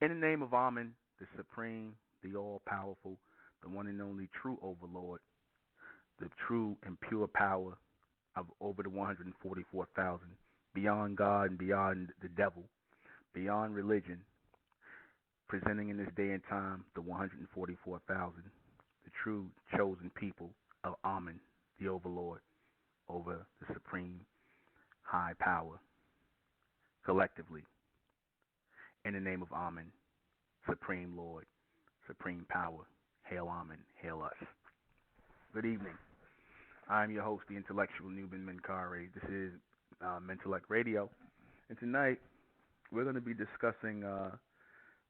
In the name of Amen, the supreme, the all-powerful, the one and only true overlord, the true and pure power of over the 144,000, beyond God and beyond the devil, beyond religion, presenting in this day and time the 144,000, the true chosen people of Amen, the overlord, over the supreme high power, collectively. In the name of Amen, Supreme Lord, Supreme Power, hail Amen, hail us. Good evening. I'm your host, the intellectual Nuben Menkaré. This is Mentellect Radio. And tonight, we're going to be discussing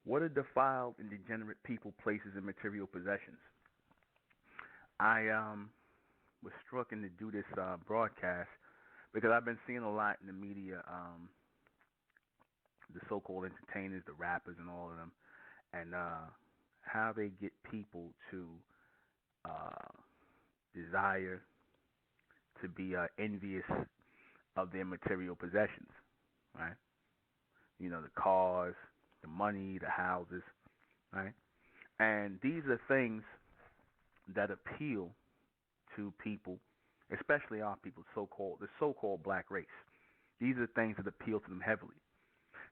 what are defiled and degenerate people, places, and material possessions. I was struck in to do this broadcast because I've been seeing a lot in the media, the so-called entertainers, the rappers, and all of them, and how they get people to desire to be envious of their material possessions, right? You know, the cars, the money, the houses, right? And these are things that appeal to people, especially our people, the so-called black race. These are things that appeal to them heavily.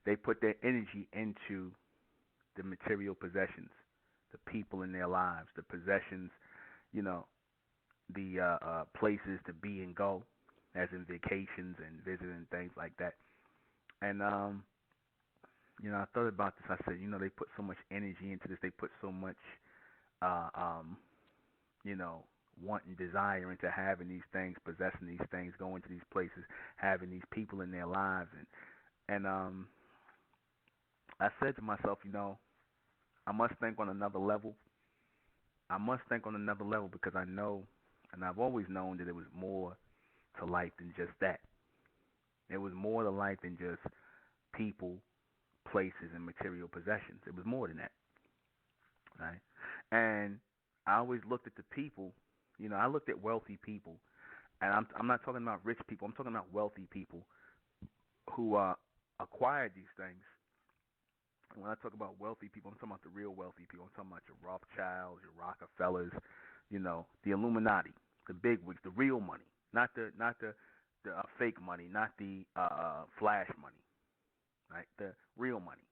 They put their energy into the material possessions, the people in their lives, the possessions, you know, the places to be and go, as in vacations and visiting, things like that. And, you know, I thought about this. I said, you know, they put so much energy into this. They put so much, you know, want and desire into having these things, possessing these things, going to these places, having these people in their lives. And I said to myself, you know, I must think on another level. I must think on another level because I know, and I've always known, that it was more to life than just that. It was more to life than just people, places, and material possessions. It was more than that, right? And I always looked at the people, you know, I looked at wealthy people, and I'm not talking about rich people. I'm talking about wealthy people who acquired these things. And when I talk about wealthy people, I'm talking about the real wealthy people. I'm talking about your Rothschilds, your Rockefellers, you know, the Illuminati, the bigwigs, the real money, not the fake money, not the flash money, right? The real money,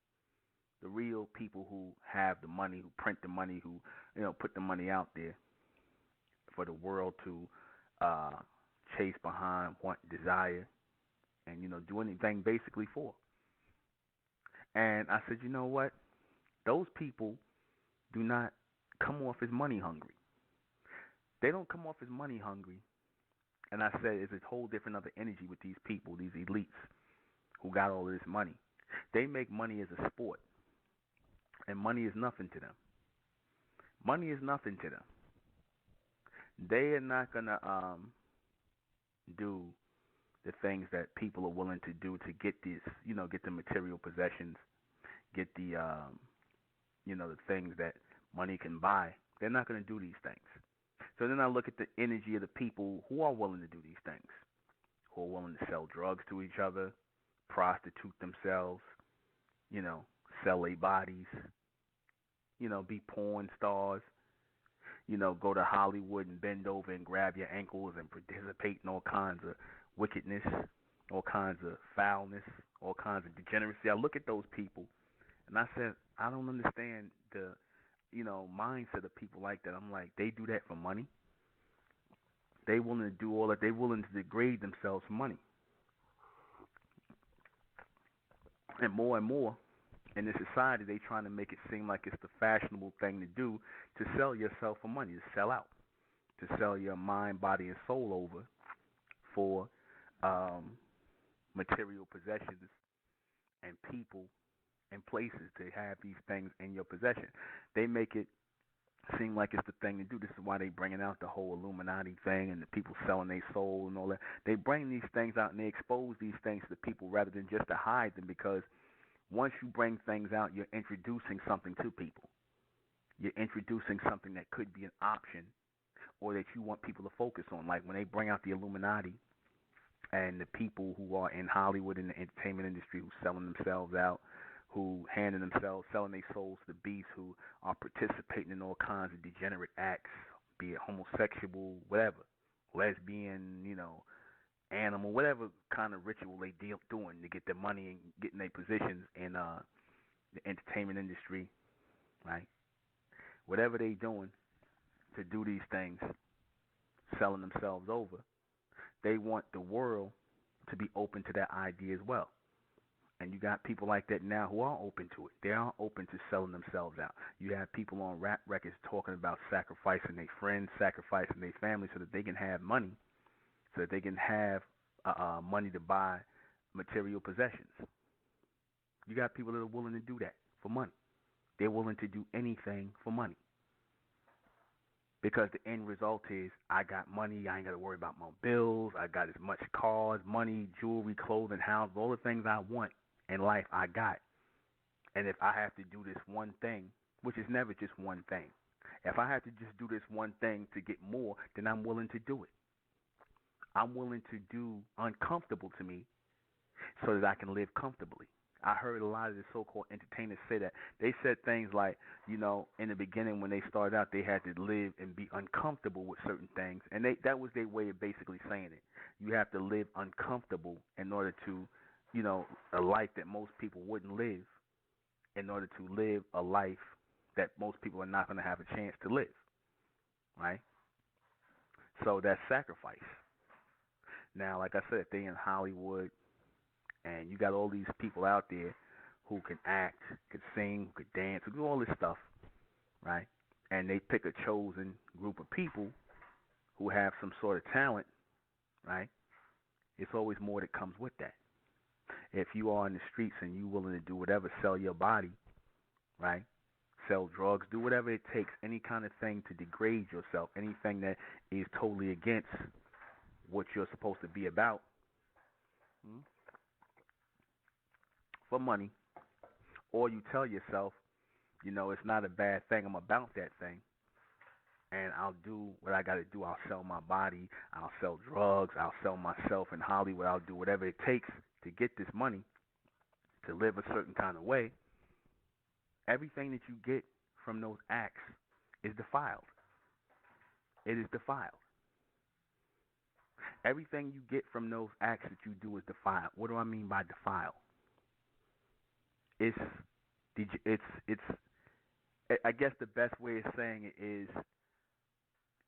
the real people who have the money, who print the money, who, you know, put the money out there for the world to chase behind, want, desire, and, you know, do anything basically for. And I said, you know what? Those people do not come off as money hungry. They don't come off as money hungry. And I said, it's a whole different other energy with these people, these elites who got all of this money. They make money as a sport. And money is nothing to them. Money is nothing to them. They are not going to do the things that people are willing to do to get this, you know, get the material possessions, get the, you know, the things that money can buy. They're not going to do these things. So then I look at the energy of the people who are willing to do these things, who are willing to sell drugs to each other, prostitute themselves, you know, sell their bodies, you know, be porn stars, you know, go to Hollywood and bend over and grab your ankles and participate in all kinds of wickedness, all kinds of foulness, all kinds of degeneracy. I look at those people, and I said, I don't understand the, you know, mindset of people like that. I'm like, they do that for money? They willing to do all that? They willing to degrade themselves for money? And more in this society, they trying to make it seem like it's the fashionable thing to do to sell yourself for money, to sell out, to sell your mind, body, and soul over for material possessions and people and places to have these things in your possession. They make it seem like it's the thing to do. This is why they bringing out the whole Illuminati thing and the people selling their soul and all that. They bring these things out and they expose these things to the people rather than just to hide them, because once you bring things out, you're introducing something to people. You're introducing something that could be an option or that you want people to focus on. Like when they bring out the Illuminati and the people who are in Hollywood in the entertainment industry who selling themselves out, who handing themselves, selling their souls to the beast, who are participating in all kinds of degenerate acts, be it homosexual, whatever, lesbian, animal, whatever kind of ritual they deal doing to get their money and getting their positions in the entertainment industry, right? Whatever they doing to do these things, selling themselves over, they want the world to be open to that idea as well. And you got people like that now who are open to it. They are open to selling themselves out. You have people on rap records talking about sacrificing their friends, sacrificing their family so that they can have money, so that they can have money to buy material possessions. You got people that are willing to do that for money. They're willing to do anything for money. Because the end result is, I got money, I ain't got to worry about my bills, I got as much cars, money, jewelry, clothing, house, all the things I want in life I got. And if I have to do this one thing, which is never just one thing, if I have to just do this one thing to get more, then I'm willing to do it. I'm willing to do uncomfortable to me so that I can live comfortably. I heard a lot of the so-called entertainers say that. They said things like, in the beginning when they started out, they had to live and be uncomfortable with certain things. And that was their way of basically saying it. You have to live uncomfortable in order to, a life that most people wouldn't live, in order to live a life that most people are not going to have a chance to live, right? So that's sacrifice. Now, like I said, if they in Hollywood, and you got all these people out there who can act, could sing, could dance, could do all this stuff, right? And they pick a chosen group of people who have some sort of talent, right? It's always more that comes with that. If you are in the streets and you willing to do whatever, sell your body, right? Sell drugs, do whatever it takes, any kind of thing to degrade yourself, anything that is totally against what you're supposed to be about, for money, or you tell yourself, it's not a bad thing, I'm about that thing, and I'll do what I got to do. I'll sell my body, I'll sell drugs, I'll sell myself in Hollywood, I'll do whatever it takes to get this money, to live a certain kind of way. Everything that you get from those acts is defiled. It is defiled. Everything you get from those acts that you do is defiled. What do I mean by defiled? It's I guess the best way of saying it is,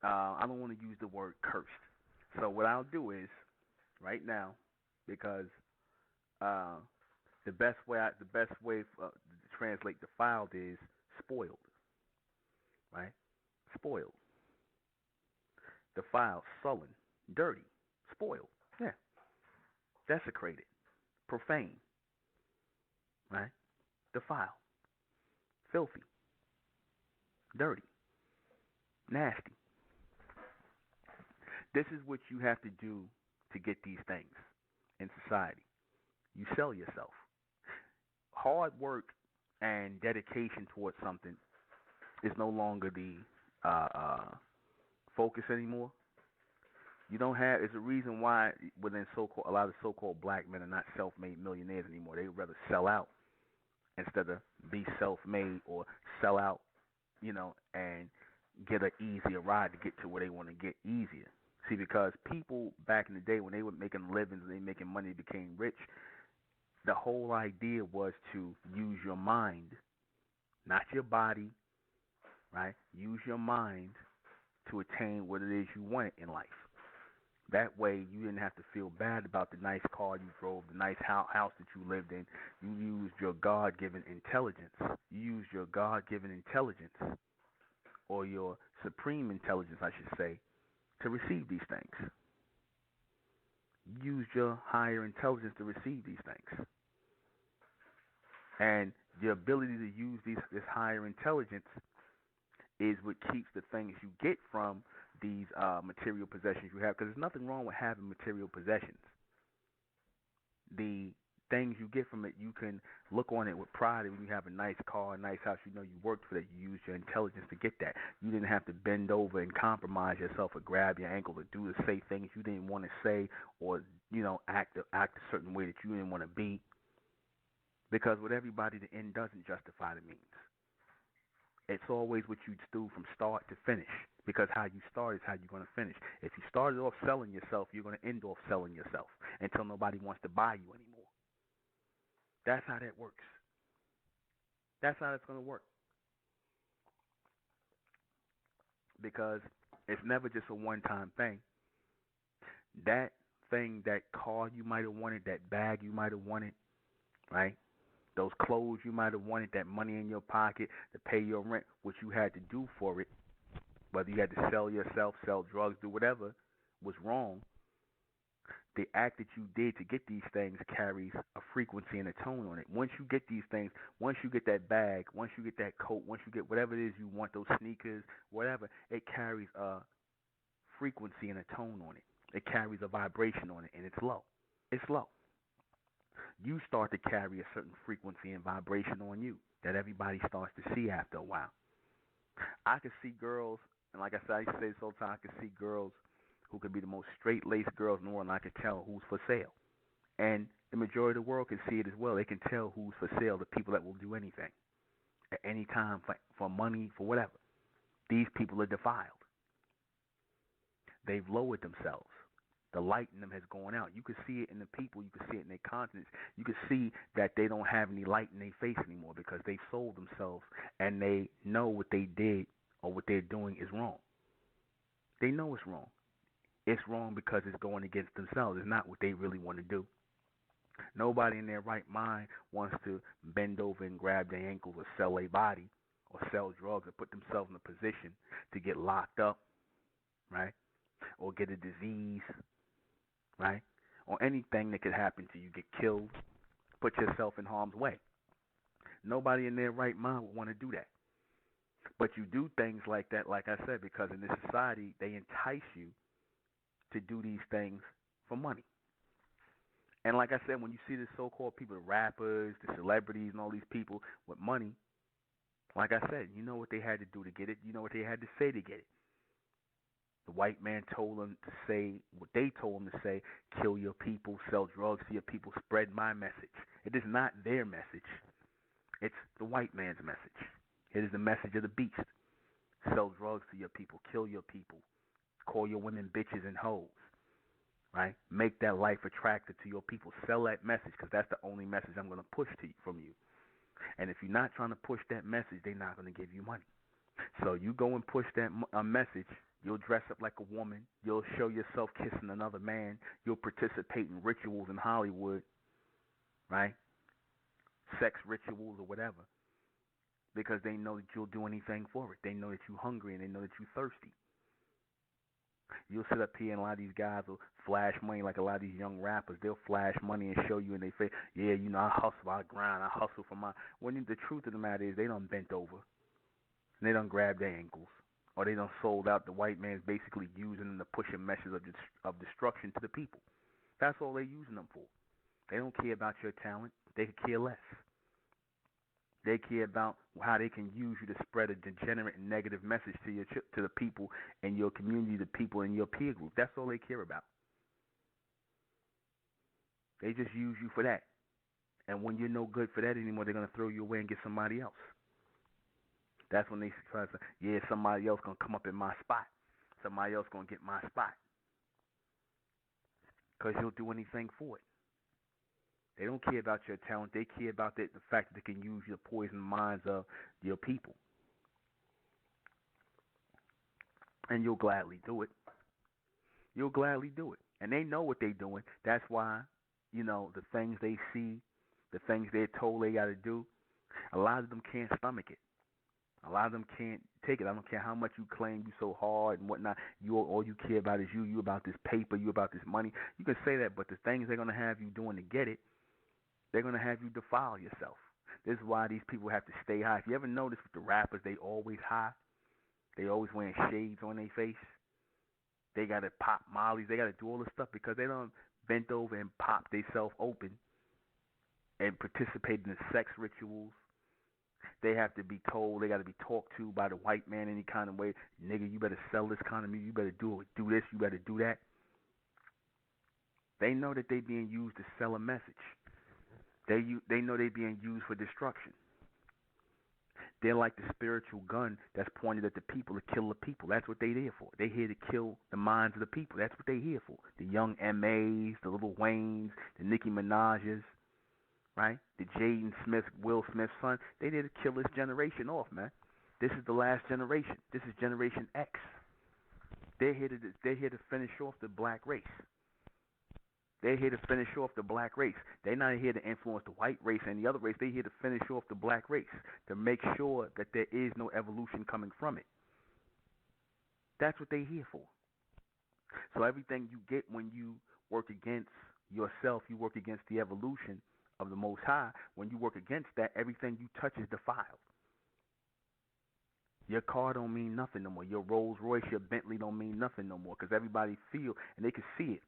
I don't want to use the word cursed. So what I'll do is, right now, because the best way to translate defiled is spoiled, right? Spoiled, defiled, sullen, dirty, spoiled, yeah, desecrated, profane, right? Defiled, filthy, dirty, nasty. This is what you have to do to get these things in society. You sell yourself. Hard work and dedication towards something is no longer the focus anymore. You don't have. It's a reason why within a lot of so-called black men are not self-made millionaires anymore. They would rather sell out instead of be self-made, or sell out, and get an easier ride to get to where they want to get easier. See, because people back in the day when they were making livings and they making money, became rich, the whole idea was to use your mind, not your body, right? Use your mind to attain what it is you want in life. That way you didn't have to feel bad about the nice car you drove, the nice house that you lived in. You used your God-given intelligence. You used your God-given intelligence, or your supreme intelligence, I should say, to receive these things. You used your higher intelligence to receive these things. And the ability to use this higher intelligence is what keeps the things you get from these material possessions you have. Because there's nothing wrong with having material possessions. The things you get from it, you can look on it with pride. When you have a nice car, a nice house, you know you worked for that. You used your intelligence to get that. You didn't have to bend over and compromise yourself or grab your ankle to do to say things you didn't want to say, or act a certain way that you didn't want to be. Because with everybody, the end doesn't justify the means. It's always what you do from start to finish. Because how you start is how you're going to finish. If you started off selling yourself, you're going to end off selling yourself until nobody wants to buy you anymore. That's how that works. That's how it's going to work. Because it's never just a one-time thing. That thing, that car you might have wanted, that bag you might have wanted, right? Those clothes you might have wanted, that money in your pocket to pay your rent, what you had to do for it, whether you had to sell yourself, sell drugs, do whatever was wrong, the act that you did to get these things carries a frequency and a tone on it. Once you get these things, once you get that bag, once you get that coat, once you get whatever it is you want, those sneakers, whatever, it carries a frequency and a tone on it. It carries a vibration on it, and it's low. It's low. You start to carry a certain frequency and vibration on you that everybody starts to see after a while. I could see girls, and like I said, I used to say this all the time, I could see girls who could be the most straight-laced girls in the world, and I could tell who's for sale. And the majority of the world can see it as well. They can tell who's for sale, the people that will do anything at any time for money, for whatever. These people are defiled. They've lowered themselves. The light in them has gone out. You can see it in the people. You can see it in their countenance. You can see that they don't have any light in their face anymore because they've sold themselves and they know what they did or what they're doing is wrong. They know it's wrong. It's wrong because it's going against themselves. It's not what they really want to do. Nobody in their right mind wants to bend over and grab their ankles or sell their body or sell drugs or put themselves in a position to get locked up, right? Or get a disease, right? Or anything that could happen to you, get killed, put yourself in harm's way. Nobody in their right mind would want to do that. But you do things like that, like I said, because in this society, they entice you to do these things for money. And like I said, when you see the so-called people, the rappers, the celebrities, and all these people with money, like I said, you know what they had to do to get it. You know what they had to say to get it. The white man told them to say what they told them to say: kill your people, sell drugs to your people, spread my message. It is not their message. It's the white man's message. It is the message of the beast. Sell drugs to your people, kill your people, call your women bitches and hoes, right? Make that life attractive to your people. Sell that message, because that's the only message I'm going to push to you, from you. And if you're not trying to push that message, they're not going to give you money. So you go and push that message. You'll dress up like a woman. You'll show yourself kissing another man. You'll participate in rituals in Hollywood, right? Sex rituals or whatever, because they know that you'll do anything for it. They know that you're hungry and they know that you're thirsty. You'll sit up here and a lot of these guys will flash money, like a lot of these young rappers. They'll flash money and show you in their face, yeah, I hustle, I grind, I hustle for my... When the truth of the matter is they done bent over. And they done grabbed their ankles. Or they done sold out. The white man's basically using them to push a message of destruction to the people. That's all they're using them for. They don't care about your talent. They could care less. They care about how they can use you to spread a degenerate and negative message to the people in your community, the people in your peer group. That's all they care about. They just use you for that. And when you're no good for that anymore, they're going to throw you away and get somebody else. That's when they try to say, yeah, somebody else going to come up in my spot. Somebody else going to get my spot. Because he'll do anything for it. They don't care about your talent. They care about the fact that they can use you to poison the minds of your people. And you'll gladly do it. You'll gladly do it. And they know what they're doing. That's why, the things they see, the things they're told they got to do, a lot of them can't stomach it. A lot of them can't take it. I don't care how much you claim you so hard and whatnot. All you care about is you. You about this paper. You about this money. You can say that, but the things they're going to have you doing to get it, they're going to have you defile yourself. This is why these people have to stay high. If you ever notice with the rappers, they always high. They always wearing shades on their face. They got to pop mollies. They got to do all this stuff because they don't bent over and pop themselves open and participate in the sex rituals. They have to be told, they got to be talked to by the white man any kind of way. Nigga, you better sell this kind of music. You better do this. You better do that. They know that they being used to sell a message. They know they being used for destruction. They're like the spiritual gun that's pointed at the people to kill the people. That's what they're there for. They're here to kill the minds of the people. That's what they're here for. The young MAs, the Lil Waynes, the Nicki Minaj's, right? The Jaden Smith, Will Smith's son. They there to kill this generation off, man. This is the last generation. This is Generation X. They're here to finish off the black race. They're here to finish off the black race. They're not here to influence the white race and the other race. They're here to finish off the black race, to make sure that there is no evolution coming from it. That's what they're here for. So everything you get when you work against yourself, you work against the evolution of the Most High. When you work against that, everything you touch is defiled. Your car don't mean nothing no more. Your Rolls Royce, your Bentley don't mean nothing no more, because everybody feel and they can see it.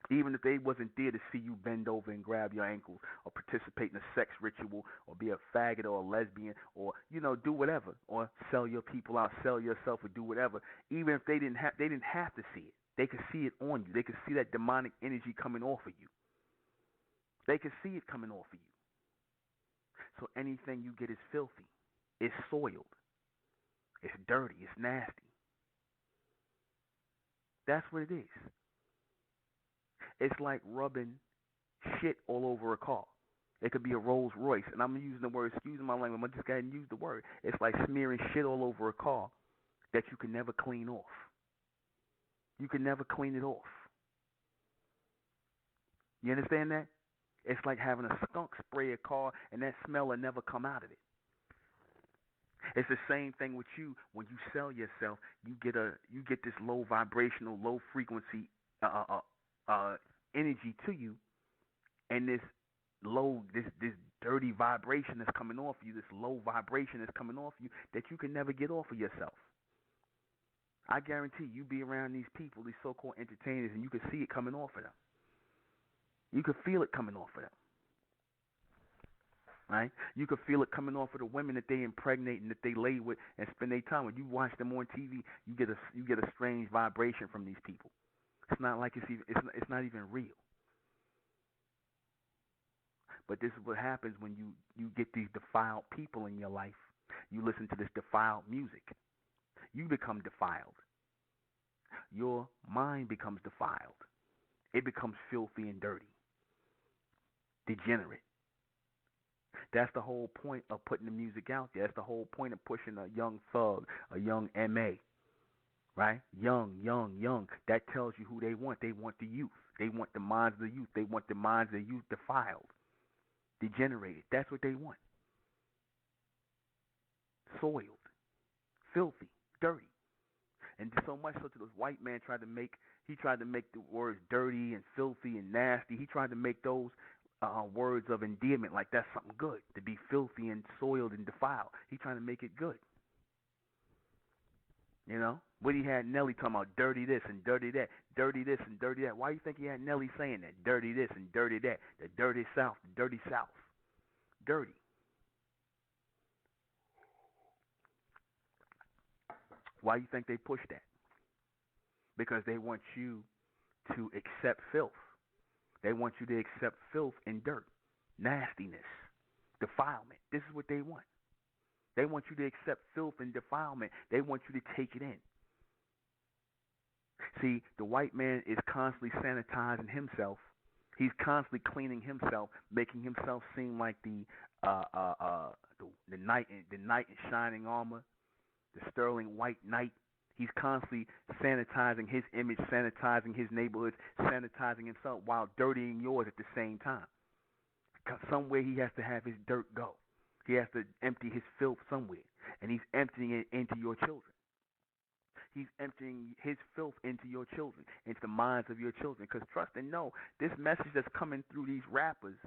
Even if they wasn't there to see you bend over and grab your ankles or participate in a sex ritual or be a faggot or a lesbian or, do whatever, or sell your people out, sell yourself or do whatever. Even if they didn't have to see it. They could see it on you. They could see that demonic energy coming off of you. They could see it coming off of you. So anything you get is filthy. It's soiled. It's dirty. It's nasty. That's what it is. It's like rubbing shit all over a car. It could be a Rolls Royce, and I'm using the word, excuse my language, I'm going to just go ahead and use the word. It's like smearing shit all over a car that you can never clean off. You can never clean it off. You understand that? It's like having a skunk spray a car, and that smell will never come out of it. It's the same thing with you. When you sell yourself, you get this low vibrational, low frequency energy to you, and this dirty vibration that's coming off you, this low vibration that's coming off you that you can never get off of yourself. I guarantee you be around these people, these so-called entertainers, and you can see it coming off of them. You can feel it coming off of them. Right? You can feel it coming off of the women that they impregnate and that they lay with and spend their time with. You watch them on TV, you get a strange vibration from these people. It's not like it's not even real. But this is what happens when you get these defiled people in your life. You listen to this defiled music. You become defiled. Your mind becomes defiled. It becomes filthy and dirty. Degenerate. That's the whole point of putting the music out there. That's the whole point of pushing a young thug, a young MA. Right? Young. That tells you who they want. They want the youth. They want the minds of the youth. They want the minds of the youth defiled, degenerated. That's what they want. Soiled, filthy, dirty. And so much so to this white man tried to make the words dirty and filthy and nasty. He tried to make those words of endearment, like that's something good, to be filthy and soiled and defiled. He trying to make it good. What he had Nelly talking about, dirty this and dirty that, dirty this and dirty that. Why do you think he had Nelly saying that? Dirty this and dirty that, the dirty South, the dirty South. Dirty. Why do you think they push that? Because they want you to accept filth. They want you to accept filth and dirt, nastiness, defilement. This is what they want. They want you to accept filth and defilement. They want you to take it in. See, the white man is constantly sanitizing himself. He's constantly cleaning himself, making himself seem like the knight in shining armor, the sterling white knight. He's constantly sanitizing his image, sanitizing his neighborhoods, sanitizing himself while dirtying yours at the same time. Because somewhere he has to have his dirt go. He has to empty his filth somewhere, and he's emptying it into your children. He's emptying his filth into your children, into the minds of your children. Because trust and know, this message that's coming through these rappers,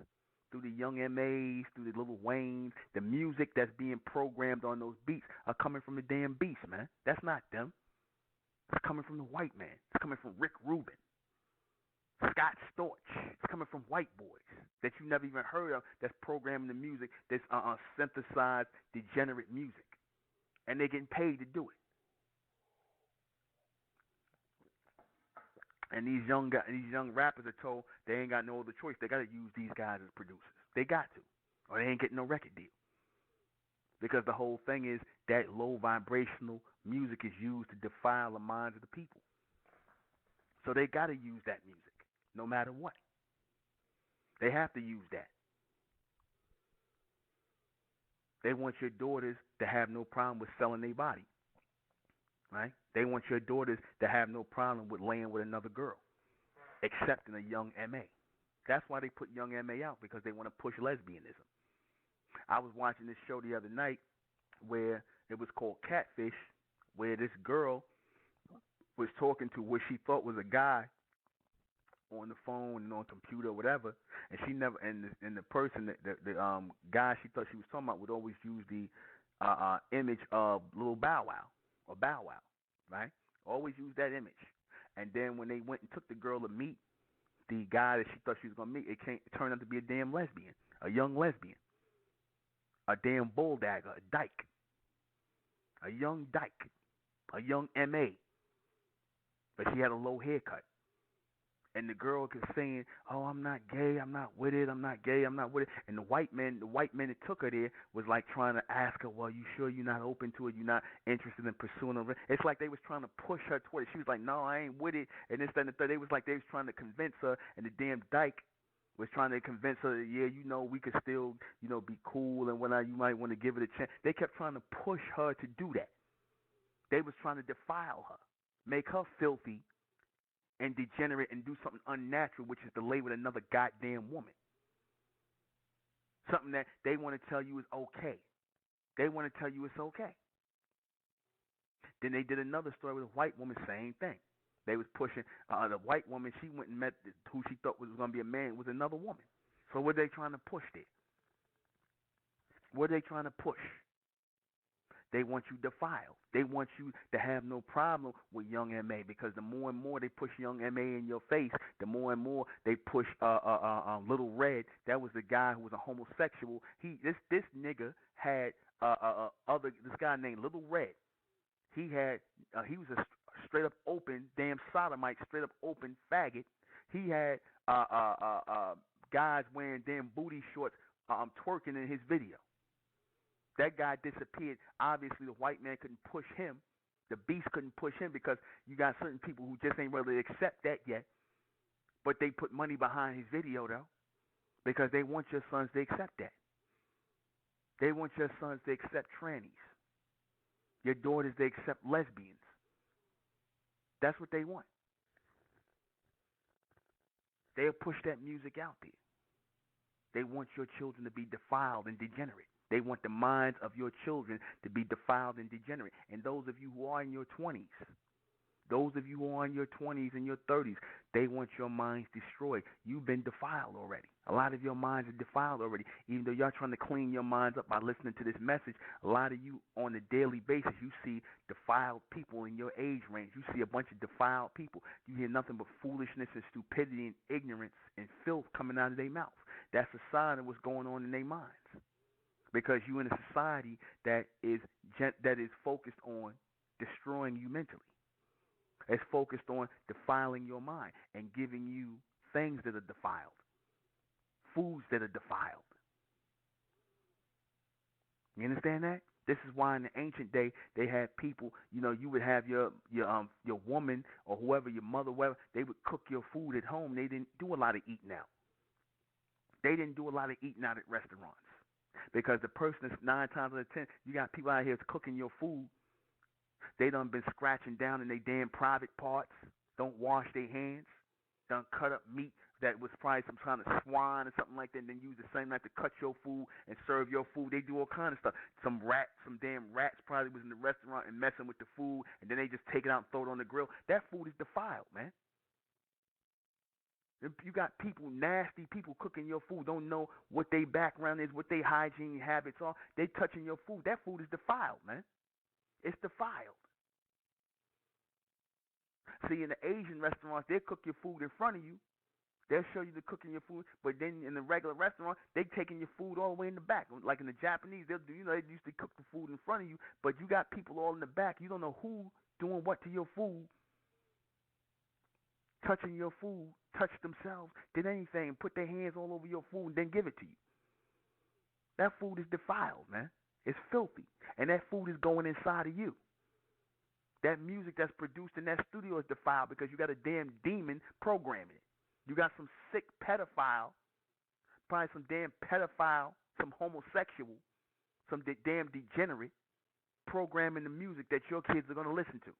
through the young MAs, through the Lil Waynes, the music that's being programmed on those beats are coming from the damn beast, man. That's not them. It's coming from the white man. It's coming from Rick Rubin. Scott Storch. It's coming from white boys that you never even heard of. That's programming the music. That's synthesized, degenerate music, and they're getting paid to do it. And these young guys, these young rappers are told they ain't got no other choice. They got to use these guys as producers. They got to, or they ain't getting no record deal. Because the whole thing is that low vibrational music is used to defile the minds of the people. So they got to use that music, no matter what. They have to use that. They want your daughters to have no problem with selling their body, right? They want your daughters to have no problem with laying with another girl, excepting a young MA. That's why they put young MA out, because they want to push lesbianism. I was watching this show the other night where it was called Catfish, where this girl was talking to what she thought was a guy on the phone and on computer or whatever, and she never and the person the guy she thought she was talking about would always use the image of Little Bow Wow or Bow Wow, right? Always use that image. And then when they went and took the girl to meet the guy that she thought she was gonna meet, it turned out to be a damn lesbian, a young lesbian, a damn bulldagger, a dyke, a young dyke, a young MA, but she had a low haircut. And the girl was saying, "Oh, I'm not gay. I'm not with it. I'm not gay. I'm not with it." And the white man that took her there was like trying to ask her, "Well, you sure you're not open to it? You're not interested in pursuing it?" It's like they was trying to push her toward it. She was like, "No, I ain't with it." And this, that, and the third. They was like they was trying to convince her, and the damn dyke was trying to convince her that, yeah, we could still, be cool and whatnot. You might want to give it a chance. They kept trying to push her to do that. They was trying to defile her, make her filthy and degenerate and do something unnatural, which is to lay with another goddamn woman. Something that they want to tell you is okay. They want to tell you it's okay. Then they did another story with a white woman, same thing. They was pushing the white woman. She went and met who she thought was going to be a man, was another woman. So what are they trying to push there? What are they trying to push? They want you defiled. They want you to have no problem with young MA, because the more and more they push young MA in your face, the more and more they push Little Red. That was the guy who was a homosexual. This nigga had this guy named Little Red. He was a straight up open damn sodomite, straight up open faggot. He had guys wearing damn booty shorts twerking in his video. That guy disappeared. Obviously, the white man couldn't push him. The beast couldn't push him, because you got certain people who just ain't ready to accept that yet. But they put money behind his video, though, because they want your sons to accept that. They want your sons to accept trannies, your daughters to accept lesbians. That's what they want. They'll push that music out there. They want your children to be defiled and degenerate. They want the minds of your children to be defiled and degenerate. And those of you who are in your 20s, those of you who are in your 20s and your 30s, they want your minds destroyed. You've been defiled already. A lot of your minds are defiled already. Even though y'all trying to clean your minds up by listening to this message, a lot of you on a daily basis, you see defiled people in your age range. You see a bunch of defiled people. You hear nothing but foolishness and stupidity and ignorance and filth coming out of their mouth. That's a sign of what's going on in their minds. Because you're in a society that is focused on destroying you mentally. It's focused on defiling your mind and giving you things that are defiled, foods that are defiled. You understand that? This is why in the ancient day they had people. You would have your woman or whoever, your mother, whoever. They would cook your food at home. They didn't do a lot of eating out. They didn't do a lot of eating out at restaurants. Because the person is 9 times out of 10, you got people out here that's cooking your food. They done been scratching down in their damn private parts. Don't wash their hands. Done cut up meat that was probably some kind of swine or something like that, and then use the same knife to cut your food and serve your food. They do all kind of stuff. Some damn rats probably was in the restaurant and messing with the food, and then they just take it out and throw it on the grill. That food is defiled, man. You got people, nasty people cooking your food, don't know what their background is, what their hygiene habits are. They touching your food. That food is defiled, man. It's defiled. See, in the Asian restaurants, they cook your food in front of you, They'll show you the cooking your food, but then in the regular restaurant, they taking your food all the way in the back. Like in the Japanese, they'll do, they used to cook the food in front of you, but you got people all in the back. You don't know who doing what to your food, touching your food, touch themselves, did anything, put their hands all over your food, and then give it to you. That food is defiled, man. It's filthy, and that food is going inside of you. That music that's produced in that studio is defiled because you got a damn demon programming it. You got some sick pedophile, probably some damn pedophile, some homosexual, some damn degenerate programming the music that your kids are going to listen to.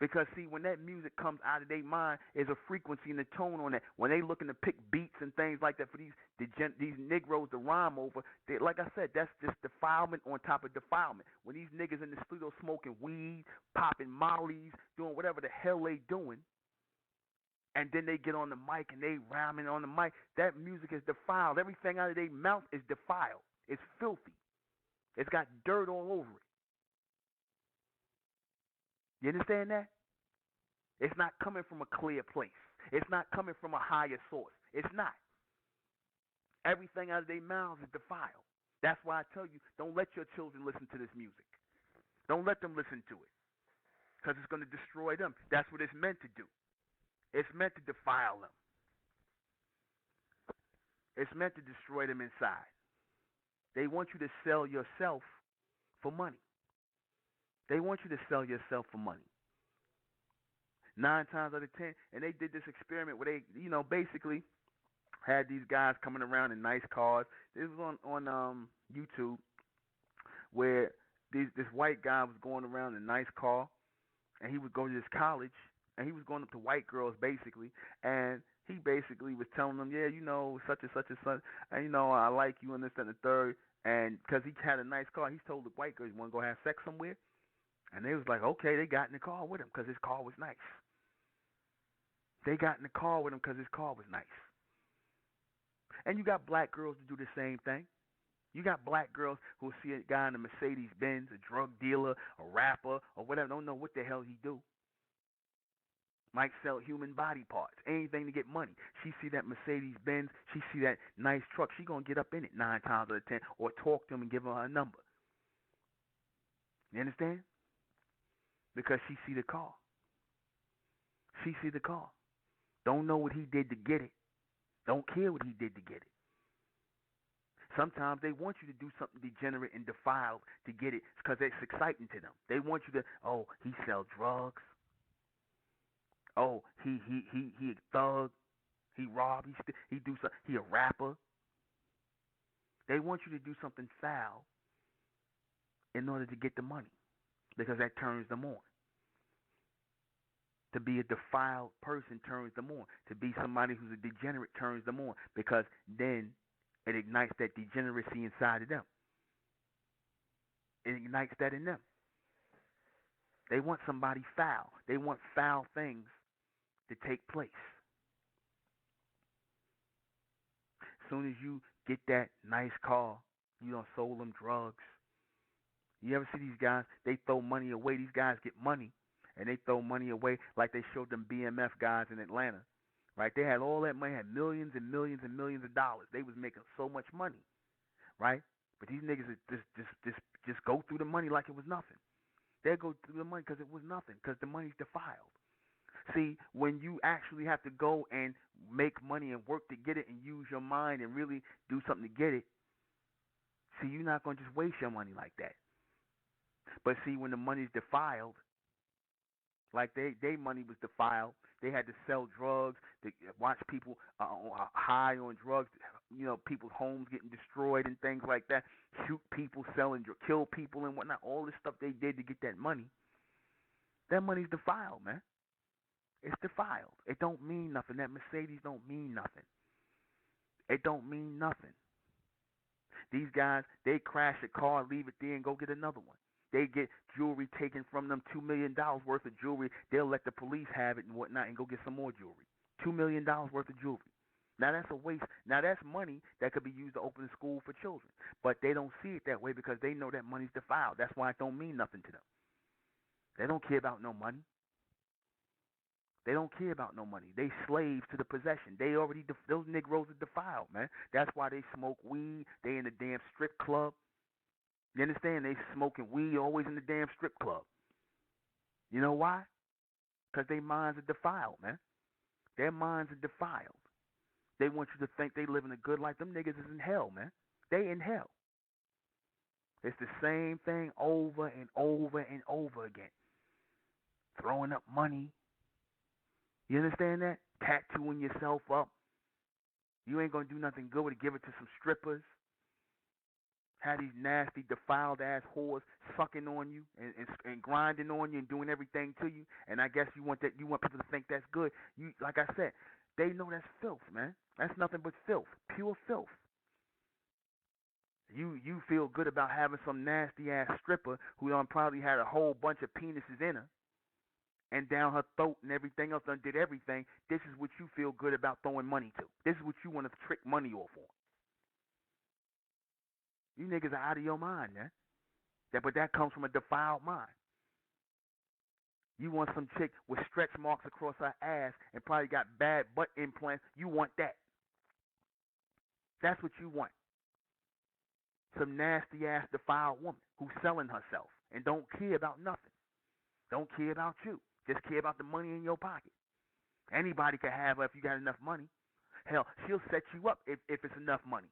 Because, see, when that music comes out of their mind, there's a frequency and a tone on that. When they looking to pick beats and things like that for these Negroes to rhyme over, like I said, that's just defilement on top of defilement. When these niggas in the studio smoking weed, popping mollies, doing whatever the hell they doing, and then they get on the mic and they rhyming on the mic, that music is defiled. Everything out of their mouth is defiled. It's filthy. It's got dirt all over it. You understand that? It's not coming from a clear place. It's not coming from a higher source. It's not. Everything out of their mouths is defiled. That's why I tell you, don't let your children listen to this music. Don't let them listen to it, because it's going to destroy them. That's what it's meant to do. It's meant to defile them. It's meant to destroy them inside. They want you to sell yourself for money. They want you to sell yourself for money. 9 times out of 10, and they did this experiment where they, basically had these guys coming around in nice cars. This was on YouTube, where this white guy was going around in a nice car, and he would go to this college, and he was going up to white girls basically, and he basically was telling them, yeah, such and such and such, and I like you and this and the third, and because he had a nice car, he's told the white girls, you want to go have sex somewhere? And they was like, okay, they got in the car with him because his car was nice. They got in the car with him because his car was nice. And you got black girls to do the same thing. You got black girls who see a guy in a Mercedes-Benz, a drug dealer, a rapper, or whatever, don't know what the hell he do. Might sell human body parts, anything to get money. She see that Mercedes-Benz, she see that nice truck, she going to get up in it 9 times out of 10 or talk to him and give her a number. You understand? Because she see the car. She see the car. Don't know what he did to get it. Don't care what he did to get it. Sometimes they want you to do something degenerate and defiled to get it because it's exciting to them. They want you to, oh, he sell drugs. Oh, he a thug. He rob. He do something. He a rapper. They want you to do something foul in order to get the money because that turns them on. To be a defiled person turns them on. To be somebody who's a degenerate turns them on because then it ignites that degeneracy inside of them. It ignites that in them. They want somebody foul. They want foul things to take place. As soon as you get that nice car, you done sold them drugs. You ever see these guys? They throw money away. These guys get money. And they throw money away like they showed them BMF guys in Atlanta, right? They had all that money, had millions and millions and millions of dollars. They was making so much money, right? But these niggas just go through the money like it was nothing. They go through the money because it was nothing, because the money's defiled. See, when you actually have to go and make money and work to get it and use your mind and really do something to get it, see, you're not going to just waste your money like that. But see, when the money's defiled, like they money was defiled. They had to sell drugs, to watch people high on drugs, people's homes getting destroyed and things like that, shoot people, kill people and whatnot, all this stuff they did to get that money. That money's defiled, man. It's defiled. It don't mean nothing. That Mercedes don't mean nothing. It don't mean nothing. These guys, they crash a car, leave it there, and go get another one. They get jewelry taken from them, $2 million worth of jewelry. They'll let the police have it and whatnot and go get some more jewelry. $2 million worth of jewelry. Now that's a waste. Now that's money that could be used to open a school for children. But they don't see it that way because they know that money's defiled. That's why it don't mean nothing to them. They don't care about no money. They don't care about no money. They slaves to the possession. They already those Negroes are defiled, man. That's why they smoke weed. They in the damn strip club. You understand? They smoking weed always in the damn strip club. You know why? Because their minds are defiled, man. Their minds are defiled. They want you to think they living a good life. Them niggas is in hell, man. They in hell. It's the same thing over and over and over again. Throwing up money. You understand that? Tattooing yourself up. You ain't going to do nothing good with it. Give it to some strippers. Have these nasty, defiled ass whores sucking on you and grinding on you and doing everything to you. And I guess you want people to think that's good. You, like I said, they know that's filth, man. That's nothing but filth, pure filth. You feel good about having some nasty ass stripper who done probably had a whole bunch of penises in her and down her throat and everything else, done did everything. This is what you feel good about throwing money to. This is what you want to trick money off on. You niggas are out of your mind, man. But that comes from a defiled mind. You want some chick with stretch marks across her ass and probably got bad butt implants. You want that. That's what you want. Some nasty ass defiled woman who's selling herself and don't care about nothing. Don't care about you. Just care about the money in your pocket. Anybody can have her if you got enough money. Hell, she'll set you up if it's enough money.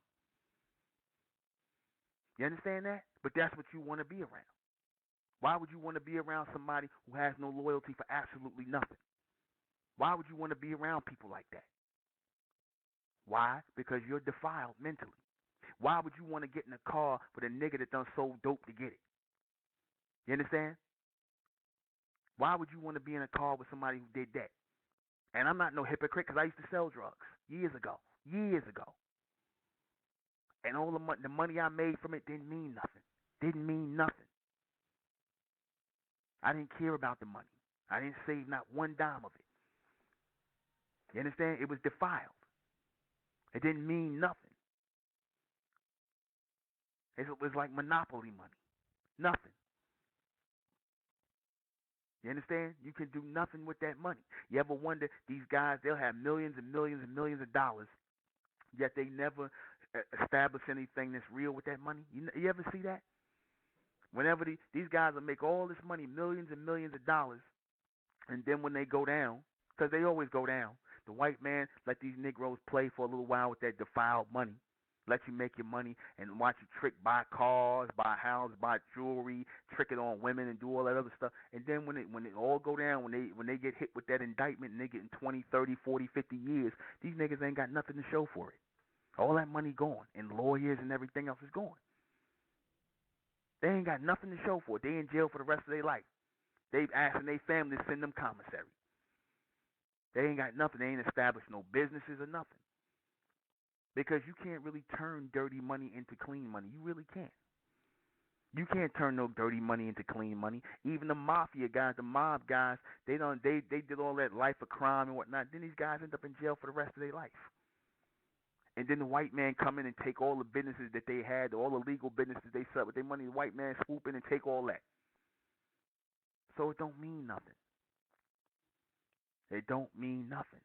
You understand that? But that's what you want to be around. Why would you want to be around somebody who has no loyalty for absolutely nothing? Why would you want to be around people like that? Why? Because you're defiled mentally. Why would you want to get in a car with a nigga that done sold dope to get it? You understand? Why would you want to be in a car with somebody who did that? And I'm not no hypocrite because I used to sell drugs years ago. And all the money I made from it didn't mean nothing. I didn't care about the money. I didn't save not one dime of it. You understand? It was defiled. It didn't mean nothing. It was like monopoly money. Nothing. You understand? You can do nothing with that money. You ever wonder, these guys, they'll have millions and millions and millions of dollars, yet they never establish anything that's real with that money? You ever see that? Whenever these guys will make all this money, millions and millions of dollars, and then when they go down, because they always go down, the white man let these Negroes play for a little while with that defiled money. Let you make your money and watch you trick, buy cars, buy houses, buy jewelry, trick it on women and do all that other stuff. And then when it all go down, when they get hit with that indictment and they get in 20, 30, 40, 50 years, these niggas ain't got nothing to show for it. All that money gone, and lawyers and everything else is gone. They ain't got nothing to show for it. They in jail for the rest of their life. They asking their family to send them commissary. They ain't got nothing. They ain't established no businesses or nothing. Because you can't really turn dirty money into clean money. You really can't. You can't turn no dirty money into clean money. Even the mafia guys, the mob guys, they did all that life of crime and whatnot. Then these guys end up in jail for the rest of their life. And then the white man come in and take all the businesses that they had, all the legal businesses they set with their money. The white man swoop in and take all that. So it don't mean nothing. It don't mean nothing.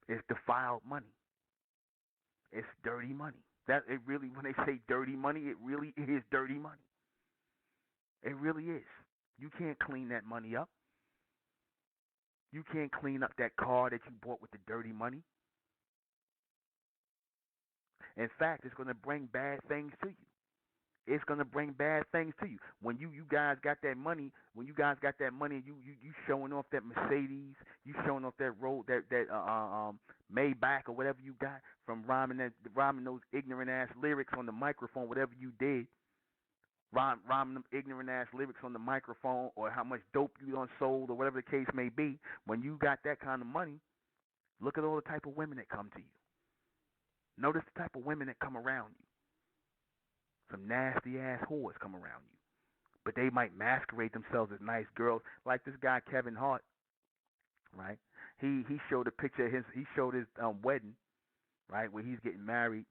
It's defiled money. It's dirty money. That it really, when they say dirty money, it really is dirty money. It really is. You can't clean that money up. You can't clean up that car that you bought with the dirty money. In fact, it's going to bring bad things to you. It's going to bring bad things to you. When you guys got that money, you showing off that Mercedes, you showing off that road, that Maybach or whatever you got from rhyming those ignorant ass lyrics on the microphone, whatever you did, rhyming them ignorant ass lyrics on the microphone, or how much dope you done sold, or whatever the case may be. When you got that kind of money, look at all the type of women that come to you. Notice the type of women that come around you. Some nasty ass whores come around you. But they might masquerade themselves as nice girls. Like this guy Kevin Hart, right? He showed a picture of his wedding, right, where he's getting married.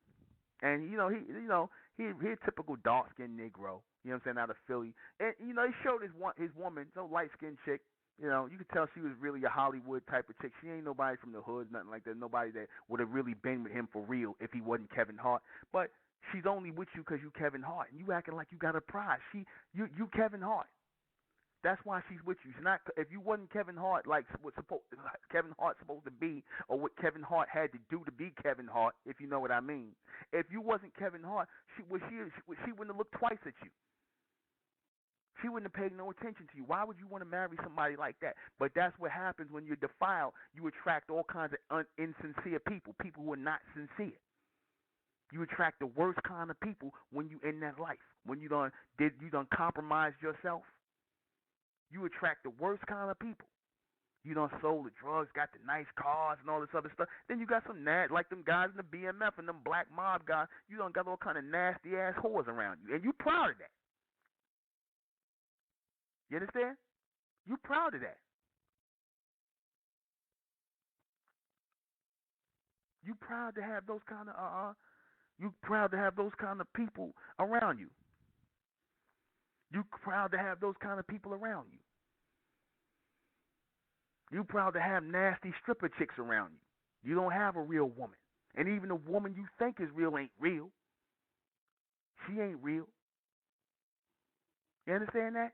And he a typical dark skinned Negro, you know what I'm saying, out of Philly. And he showed his woman, some light skinned chick, You know, you could tell she was really a Hollywood type of chick. She ain't nobody from the hood, nothing like that. Nobody that would have really been with him for real if he wasn't Kevin Hart. But she's only with you because you Kevin Hart, and you acting like you got a prize. You Kevin Hart. That's why she's with you. She's not. If you wasn't Kevin Hart, like what Kevin Hart's supposed to be, or what Kevin Hart had to do to be Kevin Hart, if you know what I mean. If you wasn't Kevin Hart, she wouldn't have looked twice at you. She wouldn't have paid no attention to you. Why would you want to marry somebody like that? But that's what happens when you're defiled. You attract all kinds of insincere people, people who are not sincere. You attract the worst kind of people when you in that life. When you done compromise yourself. You attract the worst kind of people. You done sold the drugs, got the nice cars and all this other stuff. Then you got some like them guys in the BMF and them black mob guys. You done got all kind of nasty ass whores around you, and you proud of that. You understand? You proud of that. You proud to have those kind of You proud to have those kind of people around you. You proud to have those kind of people around you. You proud to have nasty stripper chicks around you. You don't have a real woman. And even the woman you think is real ain't real. She ain't real. You understand that?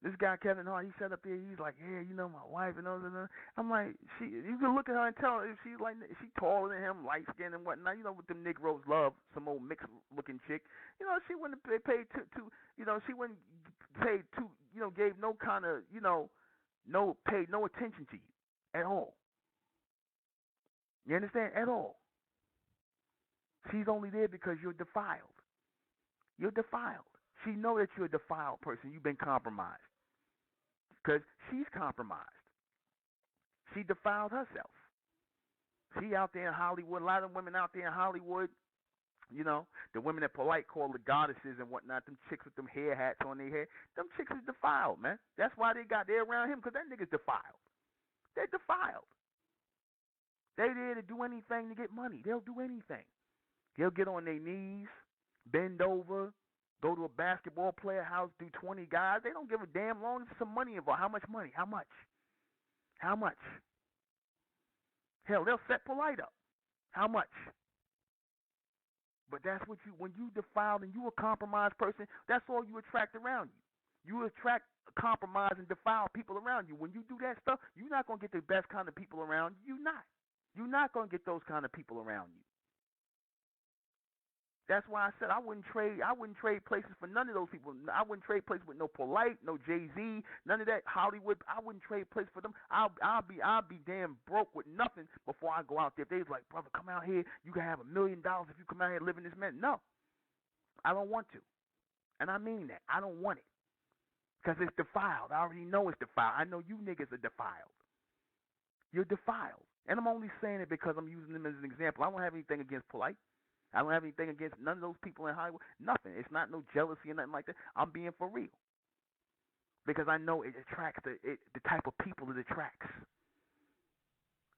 This guy Kevin Hart, he sat up there. He's like, yeah, you know my wife and all that. I'm like, you can look at her and tell her if she's like, she taller than him, light skinned and whatnot. You know what them Negroes love, some old mixed looking chick. You know, she wouldn't have paid you know, she wouldn't pay to, you know, gave no kind of, you know, paid no attention to you at all. You understand? At all. She's only there because you're defiled. You're defiled. She know that you're a defiled person. You've been compromised. Because she's compromised. She defiled herself. She out there in Hollywood. A lot of women out there in Hollywood, you know, the women that polite call the goddesses and whatnot, them chicks with them hair hats on their head, them chicks is defiled, man. That's why they're around him, because that nigga's defiled. They're defiled. They're there to do anything to get money. They'll do anything. They'll get on their knees, bend over, go to a basketball player house, do 20 guys. They don't give a damn long as some money involved. How much money? How much? How much? Hell, they'll set polite up. How much? But that's what when you defiled and you a compromised person, that's all you attract around you. You attract compromised and defiled people around you. When you do that stuff, you're not going to get the best kind of people around you. You're not. You're not going to get those kind of people around you. That's why I said I wouldn't trade places for none of those people. I wouldn't trade places with no Polite, no Jay-Z, none of that Hollywood. I wouldn't trade places for them. I'll be damn broke with nothing before I go out there. If they was like, brother, come out here, you can have $1 million if you come out here living this man. No, I don't want to, and I mean that. I don't want it because it's defiled. I already know it's defiled. I know you niggas are defiled. You're defiled, and I'm only saying it because I'm using them as an example. I don't have anything against Polite. I don't have anything against none of those people in Hollywood. Nothing. It's not no jealousy or nothing like that. I'm being for real. Because I know it attracts the type of people it attracts.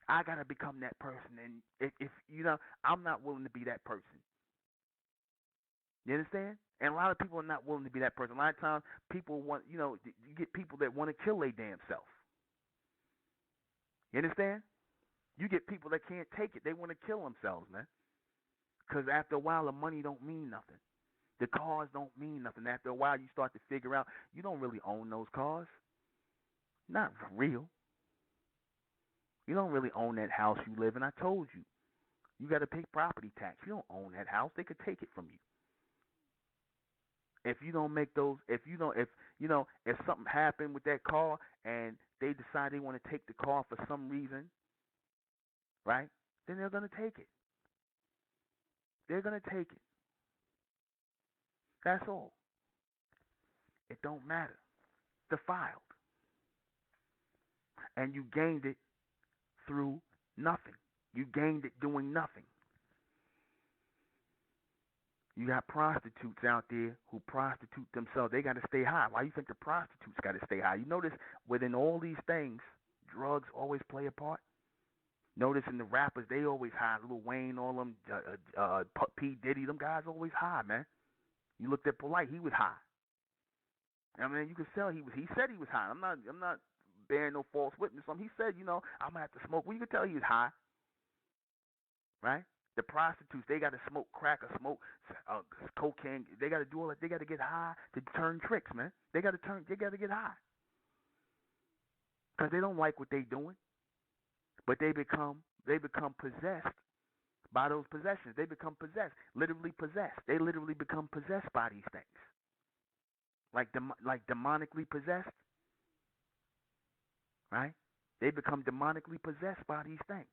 I got to become that person. And if you know, I'm not willing to be that person. You understand? And a lot of people are not willing to be that person. A lot of times people want, you know, you get people that want to kill their damn self. You understand? You get people that can't take it. They want to kill themselves, man. Because after a while, the money don't mean nothing. The cars don't mean nothing. After a while, you start to figure out you don't really own those cars. Not for real. You don't really own that house you live in. I told you. You got to pay property tax. You don't own that house. They could take it from you. If you don't make those, if something happened with that car and they decide they want to take the car for some reason, right? Then they're going to take it. They're going to take it. That's all. It don't matter. Defiled. And you gained it through nothing. You gained it doing nothing. You got prostitutes out there who prostitute themselves. They got to stay high. Why you think the prostitutes got to stay high? You notice within all these things, drugs always play a part. Notice in the rappers, they always high. Lil Wayne, all them, P. Diddy, them guys always high, man. You looked at Polite, he was high. I mean, you could tell he said he was high. I'm not bearing no false witness on him. He said, I'm gonna have to smoke. Well, you could tell he was high, right? The prostitutes, they got to smoke crack or smoke cocaine. They got to do all that. They got to get high to turn tricks, man. They got to get high because they don't like what they doing, but they become possessed by those possessions. They become possessed, literally possessed. They literally become possessed by these things, like demonically possessed, right? They become demonically possessed by these things.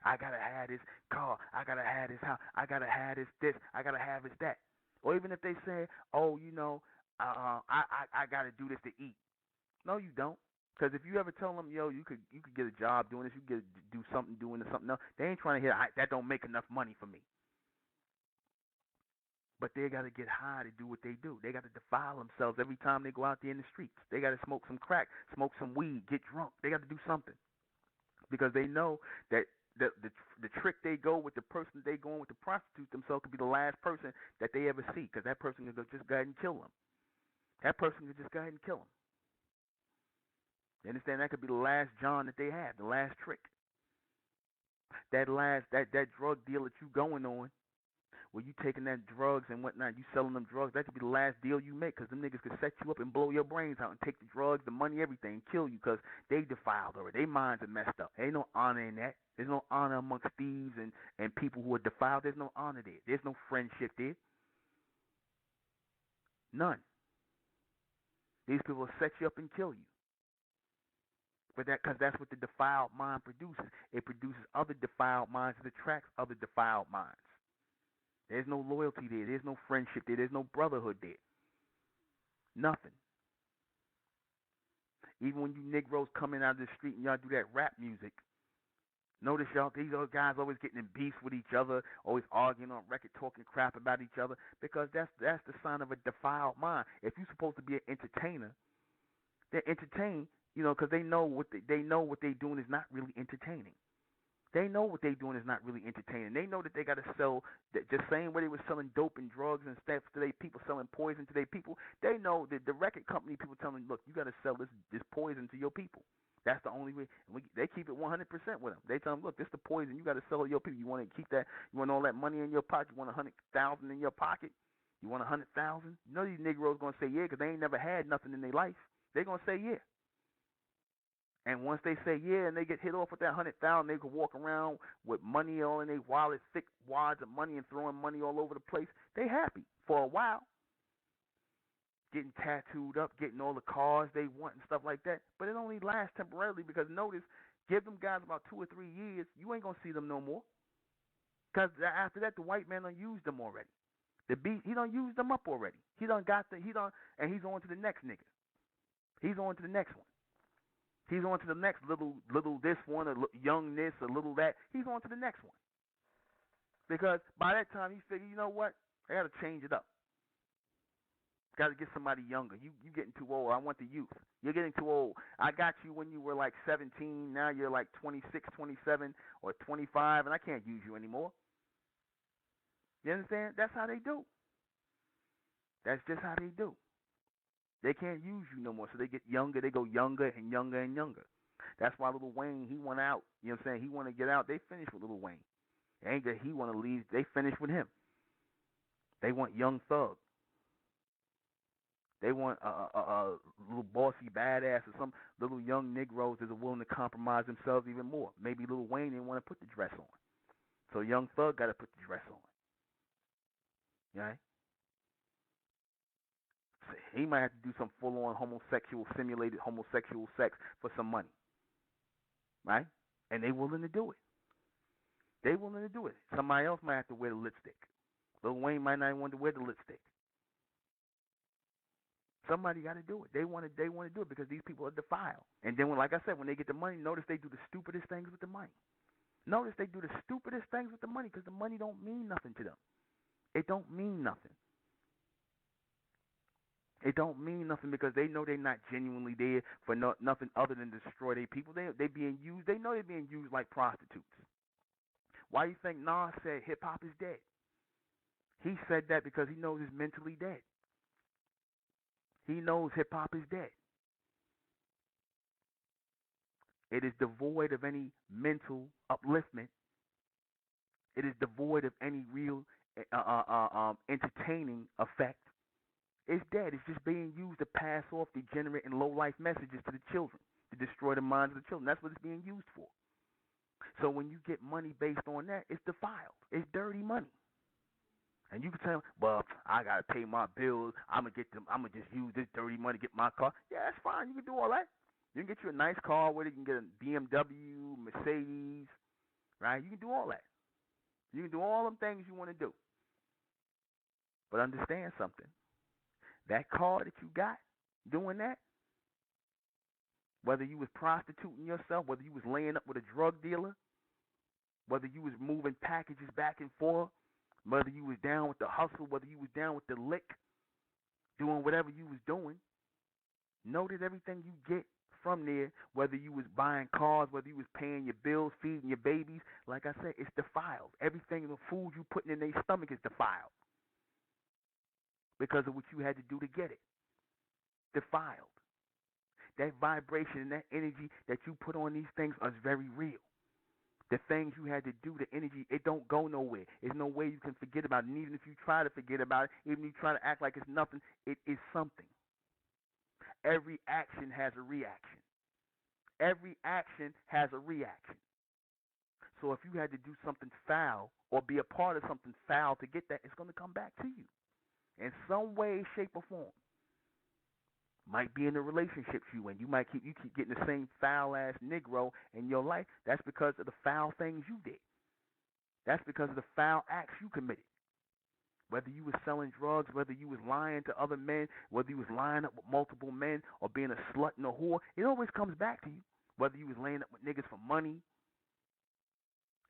I gotta have this car. I gotta have this house. I gotta have this. I gotta have this that. Or even if they say, oh, I gotta do this to eat. No, you don't. Because if you ever tell them, yo, you could get a job doing this, you could do something doing this, something else, they ain't trying to hear that don't make enough money for me. But they got to get high to do what they do. They got to defile themselves every time they go out there in the streets. They got to smoke some crack, smoke some weed, get drunk. They got to do something because they know that the trick they go with, the person they go on with, the prostitute themselves, could be the last person that they ever see because that person could just go ahead and kill them. That person could just go ahead and kill them. You understand? That could be the last John that they have, the last trick. That drug deal that you going on, where you taking that drugs and whatnot, you selling them drugs, that could be the last deal you make because them niggas could set you up and blow your brains out and take the drugs, the money, everything, and kill you because they defiled already. Their minds are messed up. There ain't no honor in that. There's no honor amongst thieves and people who are defiled. There's no honor there. There's no friendship there. None. These people will set you up and kill you. But because that's what the defiled mind produces. It produces other defiled minds. It attracts other defiled minds. There's no loyalty there. There's no friendship there. There's no brotherhood there. Nothing. Even when you Negroes coming out of the street and y'all do that rap music, notice y'all, these other guys always getting in beef with each other, always arguing on record, talking crap about each other, because that's the sign of a defiled mind. If you're supposed to be an entertainer, they entertain, because they know what they're doing is not really entertaining. They know what they're doing is not really entertaining. They know that they got to sell, the same way they were selling dope and drugs and stuff to their people, selling poison to their people. They know that the record company people tell them, look, you got to sell this poison to your people. That's the only way. They keep it 100% with them. They tell them, look, this is the poison. You got to sell to your people. You want to keep that? You want all that money in your pocket? You want 100,000 in your pocket? You want 100,000? You know these Negroes gonna say yeah because they ain't never had nothing in their life. They gonna say yeah. And once they say yeah and they get hit off with that 100,000, they can walk around with money all in their wallet, thick wads of money and throwing money all over the place. They happy for a while. Getting tattooed up, getting all the cars they want and stuff like that. But it only lasts temporarily because notice, give them guys about 2 or 3 years, you ain't going to see them no more. Because after that, the white man done used them already. The beat, he done used them up already. He done got and he's on to the next nigga. He's on to the next one. He's on to the next little this one, a young this, a little that. He's on to the next one. Because by that time, he figured, you know what? I got to change it up. Got to get somebody younger. You getting too old. I want the youth. You're getting too old. I got you when you were like 17. Now you're like 26, 27, or 25, and I can't use you anymore. You understand? That's how they do. That's just how they do. They can't use you no more, so they get younger. They go younger and younger and younger. That's why Lil Wayne, he went out. You know what I'm saying? He want to get out. They finished with Lil Wayne. It ain't that he want to leave. They finished with him. They want Young Thug. They want a little bossy badass or some little young Negroes that are willing to compromise themselves even more. Maybe Lil Wayne didn't want to put the dress on. So Young Thug got to put the dress on. Right? So he might have to do some full-on simulated homosexual sex for some money. Right? And they willing to do it. They willing to do it. Somebody else might have to wear the lipstick. Lil Wayne might not want to wear the lipstick. Somebody got to do it. They want to do it because these people are defiled. And then, like I said, when they get the money, notice they do the stupidest things with the money. Notice they do the stupidest things with the money because the money don't mean nothing to them. It don't mean nothing. It don't mean nothing because they know they're not genuinely there for nothing other than to destroy their people. They being used. They know they're being used like prostitutes. Why do you think Nas said hip-hop is dead? He said that because he knows it's mentally dead. He knows hip hop is dead. It is devoid of any mental upliftment. It is devoid of any real entertaining effect. It's dead. It's just being used to pass off degenerate and low-life messages to the children, to destroy the minds of the children. That's what it's being used for. So when you get money based on that, it's defiled. It's dirty money. And you can tell, well, I gotta pay my bills. I'm gonna just use this dirty money to get my car. Yeah, that's fine. You can do all that. You can get you a nice car with it. You can get a BMW, Mercedes, right? You can do all that. You can do all them things you want to do. But understand something. That car that you got doing that, whether you was prostituting yourself, whether you was laying up with a drug dealer, whether you was moving packages back and forth, whether you was down with the hustle, whether you was down with the lick, doing whatever you was doing, know that everything you get from there, whether you was buying cars, whether you was paying your bills, feeding your babies, like I said, it's defiled. Everything, the food you putting in their stomach is defiled because of what you had to do to get it. Defiled. That vibration and that energy that you put on these things is very real. The things you had to do, the energy, it don't go nowhere. There's no way you can forget about it. And even if you try to forget about it, even if you try to act like it's nothing, it is something. Every action has a reaction. Every action has a reaction. So if you had to do something foul or be a part of something foul to get that, it's going to come back to you in some way, shape, or form. Might be in a relationship you in. You keep getting the same foul ass Negro in your life. That's because of the foul things you did. That's because of the foul acts you committed. Whether you was selling drugs, whether you was lying to other men, whether you was lying up with multiple men or being a slut and a whore, it always comes back to you. Whether you was laying up with niggas for money,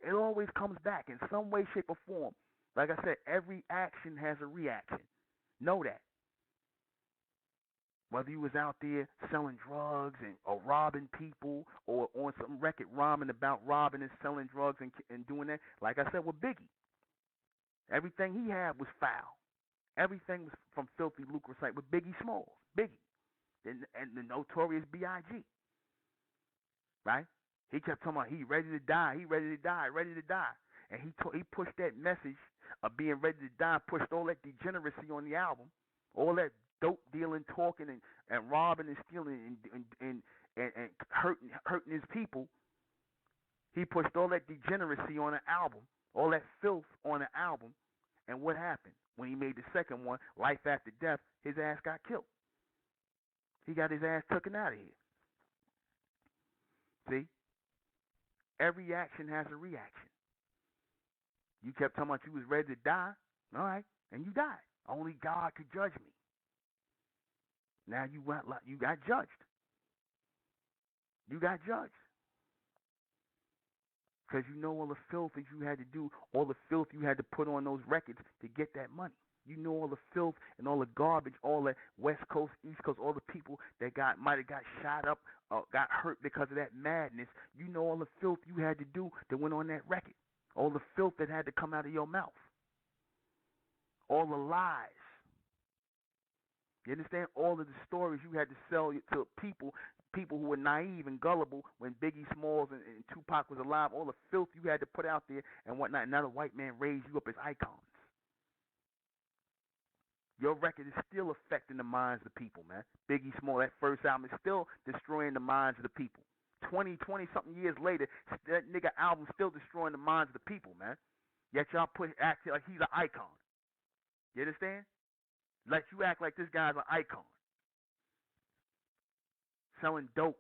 it always comes back in some way, shape, or form. Like I said, every action has a reaction. Know that. Whether you was out there selling drugs or robbing people or on some record rhyming about robbing and selling drugs and doing that, like I said with Biggie, everything he had was foul. Everything was from filthy lucre site with Biggie Smalls, Biggie, and the notorious B.I.G., right? He kept talking about he ready to die, he ready to die, ready to die. And he pushed that message of being ready to die, pushed all that degeneracy on the album, all that dope dealing, talking, and robbing and stealing and hurting his people. He pushed all that degeneracy on an album, all that filth on an album. And what happened? When he made the second one, Life After Death, his ass got killed. He got his ass taken out of here. See? Every action has a reaction. You kept talking about you was ready to die, all right, and you died. Only God could judge me. Now you got judged. You got judged. Because you know all the filth that you had to do, all the filth you had to put on those records to get that money. You know all the filth and all the garbage, all the West Coast, East Coast, all the people that might have got shot up or got hurt because of that madness. You know all the filth you had to do that went on that record. All the filth that had to come out of your mouth. All the lies. You understand? All of the stories you had to sell to people who were naive and gullible when Biggie Smalls and Tupac was alive. All the filth you had to put out there and whatnot. And now the white man raised you up as icons. Your record is still affecting the minds of the people, man. Biggie Smalls, that first album is still destroying the minds of the people. 20-something years later, that nigga album still destroying the minds of the people, man. Yet y'all act like he's an icon. You understand? Like you act like this guy's an icon. Selling dope.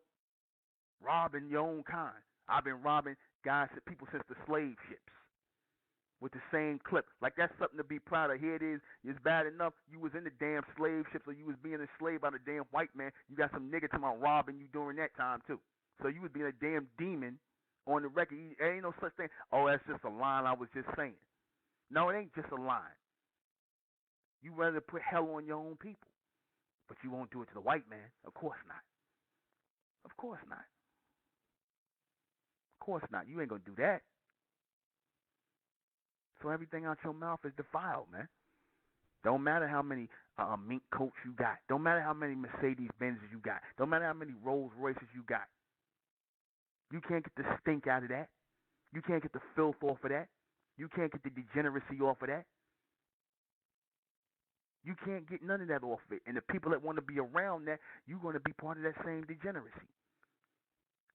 Robbing your own kind. I've been robbing people since the slave ships. With the same clip. Like that's something to be proud of. Here it is. It's bad enough you was in the damn slave ships or you was being enslaved by the damn white man. You got some nigga talking about robbing you during that time too. So you was being a damn demon on the record. There ain't no such thing. Oh, that's just a line I was just saying. No, it ain't just a line. You rather put hell on your own people. But you won't do it to the white man. Of course not. Of course not. Of course not. You ain't going to do that. So everything out your mouth is defiled, man. Don't matter how many mink coats you got. Don't matter how many Mercedes Benzes you got. Don't matter how many Rolls Royces you got. You can't get the stink out of that. You can't get the filth off of that. You can't get the degeneracy off of that. You can't get none of that off of it. And the people that want to be around that, you're going to be part of that same degeneracy.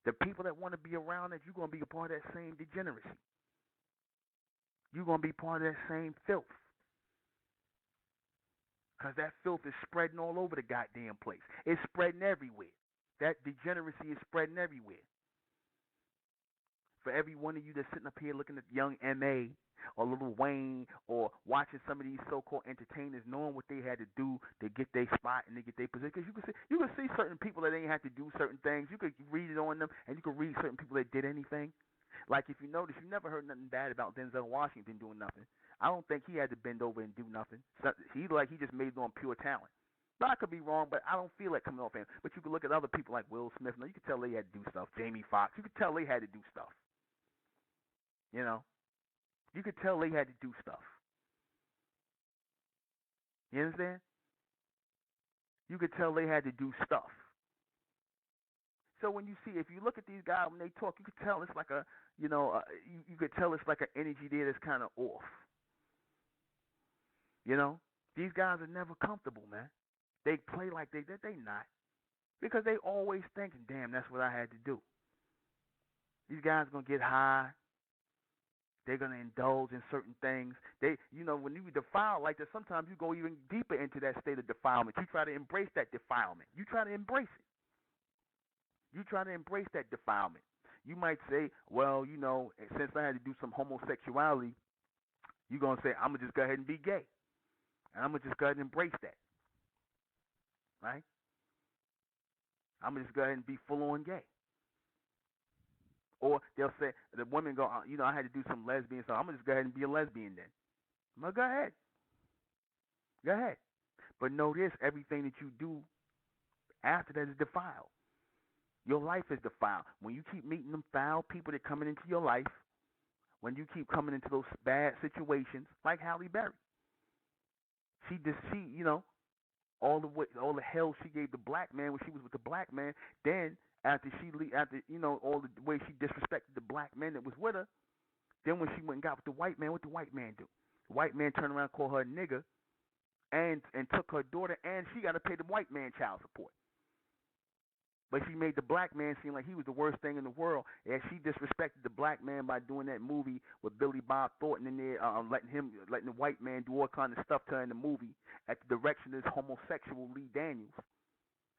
The people that want to be around that, you're going to be a part of that same degeneracy. You're going to be part of that same filth. Because that filth is spreading all over the goddamn place. It's spreading everywhere. That degeneracy is spreading everywhere. For every one of you that's sitting up here looking at young M.A. or Lil Wayne or watching some of these so-called entertainers knowing what they had to do to get their spot and to get their position. Because you can see certain people that ain't have to do certain things. You could read it on them, and you could read certain people that did anything. Like if you notice, you never heard nothing bad about Denzel Washington doing nothing. I don't think he had to bend over and do nothing. So he just made it on pure talent. But I could be wrong, but I don't feel like coming off him. But you could look at other people like Will Smith. You could tell they had to do stuff. Jamie Foxx. You could tell they had to do stuff. You know, you could tell they had to do stuff. You understand? You could tell they had to do stuff. So when you see, if you look at these guys when they talk, you could tell it's like you could tell it's like an energy there that's kind of off. You know, these guys are never comfortable, man. They play like they not, because they always thinking, damn, that's what I had to do. These guys gonna get high. They're going to indulge in certain things. When you defile like that, sometimes you go even deeper into that state of defilement. You try to embrace that defilement. You try to embrace it. You try to embrace that defilement. You might say, well, since I had to do some homosexuality, you're going to say, I'm going to just go ahead and be gay. And I'm going to just go ahead and embrace that. Right? I'm going to just go ahead and be full-on gay. Or they'll say, the women go, I had to do some lesbian stuff. I'm going to just go ahead and be a lesbian then. Well, go ahead. Go ahead. But know this, everything that you do after that is defiled. Your life is defiled. When you keep meeting them foul people that coming into your life, when you keep coming into those bad situations, like Halle Berry. All the hell she gave the black man when she was with the black man, then after all the way she disrespected the black man that was with her, then when she went and got with the white man, what the white man do? The white man turned around and called her a nigger and took her daughter, and she got to pay the white man child support. But she made the black man seem like he was the worst thing in the world, and she disrespected the black man by doing that movie with Billy Bob Thornton in there, letting the white man do all kind of stuff to her in the movie at the direction of this homosexual Lee Daniels.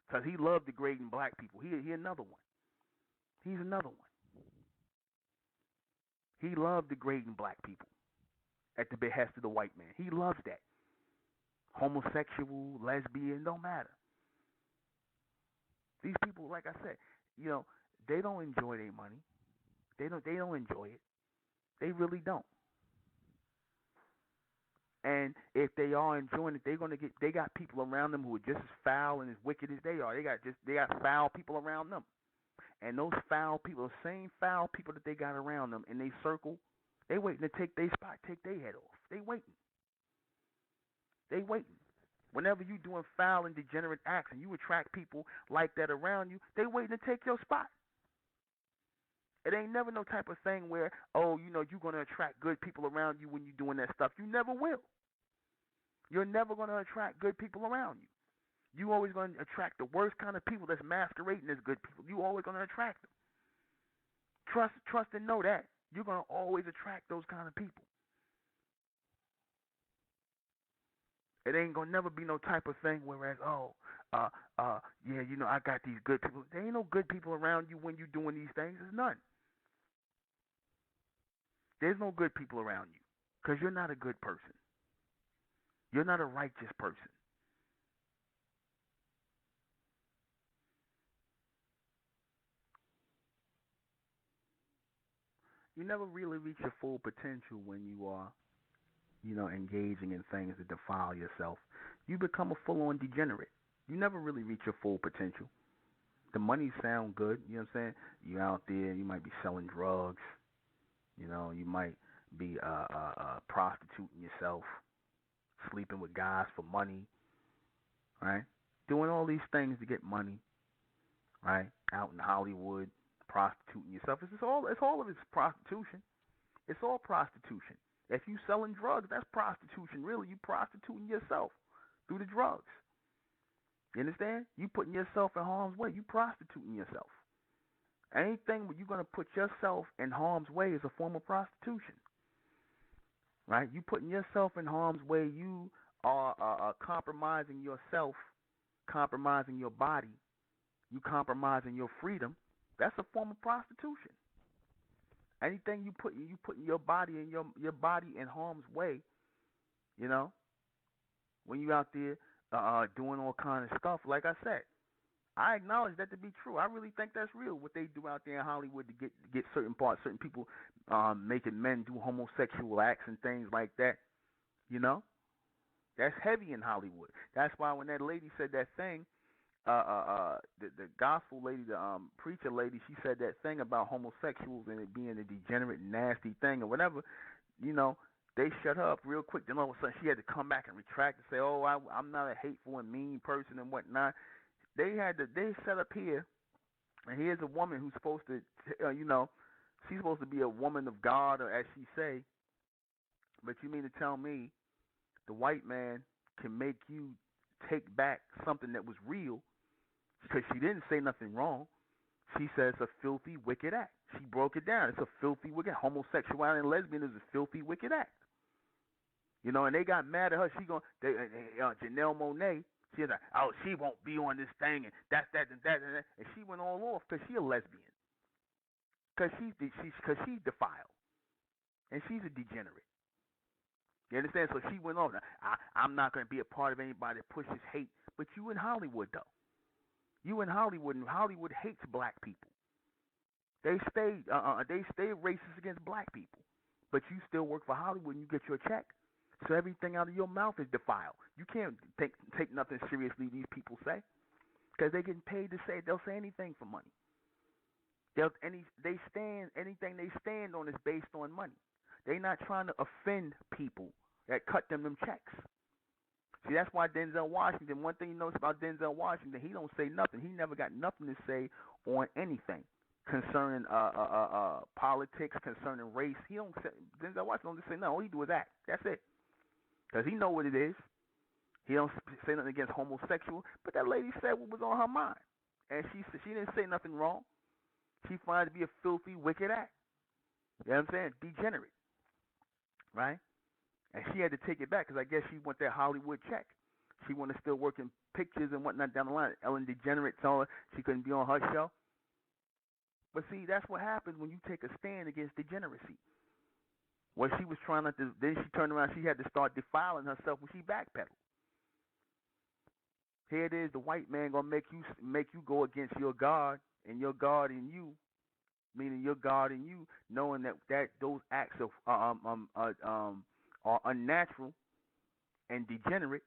Because he loved degrading black people. He another one. He's another one. He loved degrading black people at the behest of the white man. He loves that. Homosexual, lesbian, don't matter. These people, like I said, they don't enjoy their money. They don't enjoy it. They really don't. And if they are enjoying it, they got people around them who are just as foul and as wicked as they are. They got foul people around them. And those foul people, the same foul people that they got around them in their circle, they waiting to take their spot, take their head off. They waiting. Whenever you doing foul and degenerate acts and you attract people like that around you, they waiting to take your spot. It ain't never no type of thing where, you're going to attract good people around you when you're doing that stuff. You never will. You're never going to attract good people around you. You always going to attract the worst kind of people that's masquerading as good people. You always going to attract them. Trust and know that. You're going to always attract those kind of people. It ain't going to never be no type of thing whereas, I got these good people. There ain't no good people around you when you're doing these things. There's none. There's no good people around you because you're not a good person. You're not a righteous person. You never really reach your full potential when you are, engaging in things that defile yourself. You become a full-on degenerate. You never really reach your full potential. The money sound good, you know what I'm saying? You out there, you might be selling drugs. You might be prostituting yourself, sleeping with guys for money, right? Doing all these things to get money, right? Out in Hollywood, prostituting yourself. It's all of it's prostitution. It's all prostitution. If you selling drugs, that's prostitution. Really, you prostituting yourself through the drugs. You understand? You putting yourself in harm's way. You prostituting yourself. Anything where you're going to put yourself in harm's way is a form of prostitution, right? You putting yourself in harm's way. You are compromising yourself, compromising your body. You compromising your freedom. That's a form of prostitution. Anything you putting your body in your body in harm's way, you know, when you out there doing all kind of stuff. Like I said, I acknowledge that to be true. I really think that's real. What they do out there in Hollywood to get certain parts, certain people, making men do homosexual acts and things like that. You know, that's heavy in Hollywood. That's why when that lady said that thing, the gospel lady, the preacher lady, she said that thing about homosexuals and it being a degenerate, nasty thing or whatever. You know, they shut her up real quick. Then all of a sudden she had to come back and retract and say, "Oh, I'm not a hateful and mean person and whatnot." They set up here, and here's a woman who's supposed to, you know, she's supposed to be a woman of God, or as she say. But you mean to tell me the white man can make you take back something that was real because she didn't say nothing wrong? She says it's a filthy, wicked act. She broke it down. It's a filthy, wicked. Homosexuality and lesbian is a filthy, wicked act. You know, and they got mad at her. Janelle Monáe. She's like, "Oh, she won't be on this thing, and that, and that, and that." And she went all off because she's a lesbian. Because she's defiled. And she's a degenerate. You understand? So she went off. I'm not going to be a part of anybody that pushes hate. But you in Hollywood, though. You in Hollywood, and Hollywood hates black people. They stay racist against black people. But you still work for Hollywood and you get your check. So everything out of your mouth is defiled. You can't take nothing seriously these people say, because they getting paid to say. They'll say anything for money. Anything they stand on is based on money. They're not trying to offend people that cut them checks. See, that's why Denzel Washington. One thing you notice about Denzel Washington, he don't say nothing. He never got nothing to say on anything concerning politics, concerning race. Denzel Washington don't just say no. All he do is act. That's it. Because he know what it is. He don't say nothing against homosexual. But that lady said what was on her mind. And she didn't say nothing wrong. She found it to be a filthy, wicked act. You know what I'm saying? Degenerate. Right? And she had to take it back because I guess she want that Hollywood check. She want to still work in pictures and whatnot down the line. Ellen DeGenerate told her she couldn't be on her show. But see, that's what happens when you take a stand against degeneracy. What she was trying not to, then she turned around, she had to start defiling herself when she backpedaled. Here it is, the white man gonna make you go against your God and your God in you, meaning your God in you, knowing that those acts are unnatural and degenerate.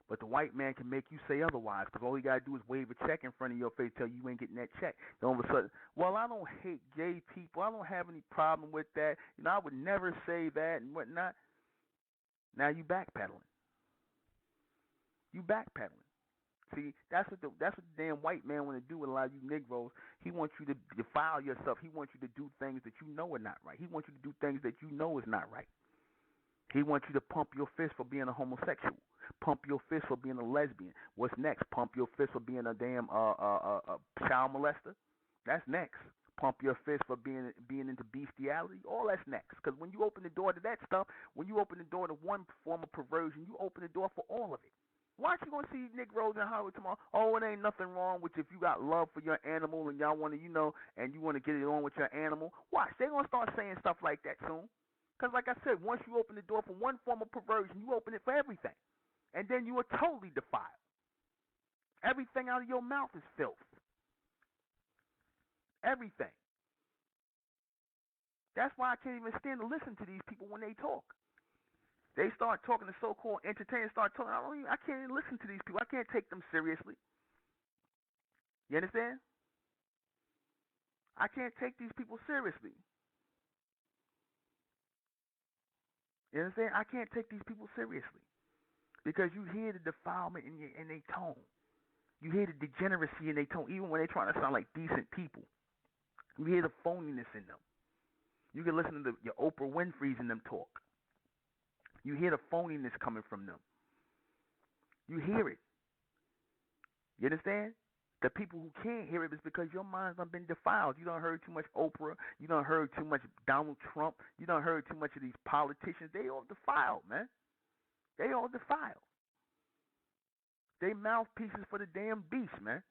But the white man can make you say otherwise, because all he got to do is wave a check in front of your face, tell you ain't getting that check. Then all of a sudden, well, I don't hate gay people. I don't have any problem with that. You know, I would never say that and whatnot. Now you backpedaling. See, that's what the damn white man want to do with a lot of you Negroes. He wants you to defile yourself. He wants you to do things that you know are not right. He wants you to do things that you know is not right. He wants you to pump your fist for being a homosexual. Pump your fist for being a lesbian. What's next? Pump your fist for being a damn child molester. That's next. Pump your fist for being into bestiality. All that's next. Because when you open the door to that stuff, when you open the door to one form of perversion, you open the door for all of it. Watch, you gonna see Negroes in Hollywood tomorrow. Oh, it ain't nothing wrong with if you got love for your animal and y'all want to, and you want to get it on with your animal. Watch, they gonna start saying stuff like that soon. Because like I said, once you open the door for one form of perversion, you open it for everything. And then you are totally defiled. Everything out of your mouth is filth. Everything. That's why I can't even stand to listen to these people when they talk. They start talking to so-called entertainers, I can't even listen to these people. I can't take them seriously. You understand? I can't take these people seriously. You understand? I can't take these people seriously. because you hear the defilement in their tone. You hear the degeneracy in their tone, even when they're trying to sound like decent people. You hear the phoniness in them. You can listen to your Oprah Winfrey's in them talk. You hear the phoniness coming from them. You hear it. You understand? The people who can't hear it is because your mind's done been defiled. You done heard too much Oprah. You done heard too much Donald Trump. You done heard too much of these politicians. They all defiled, man. They all defiled. They mouthpieces for the damn beast, man.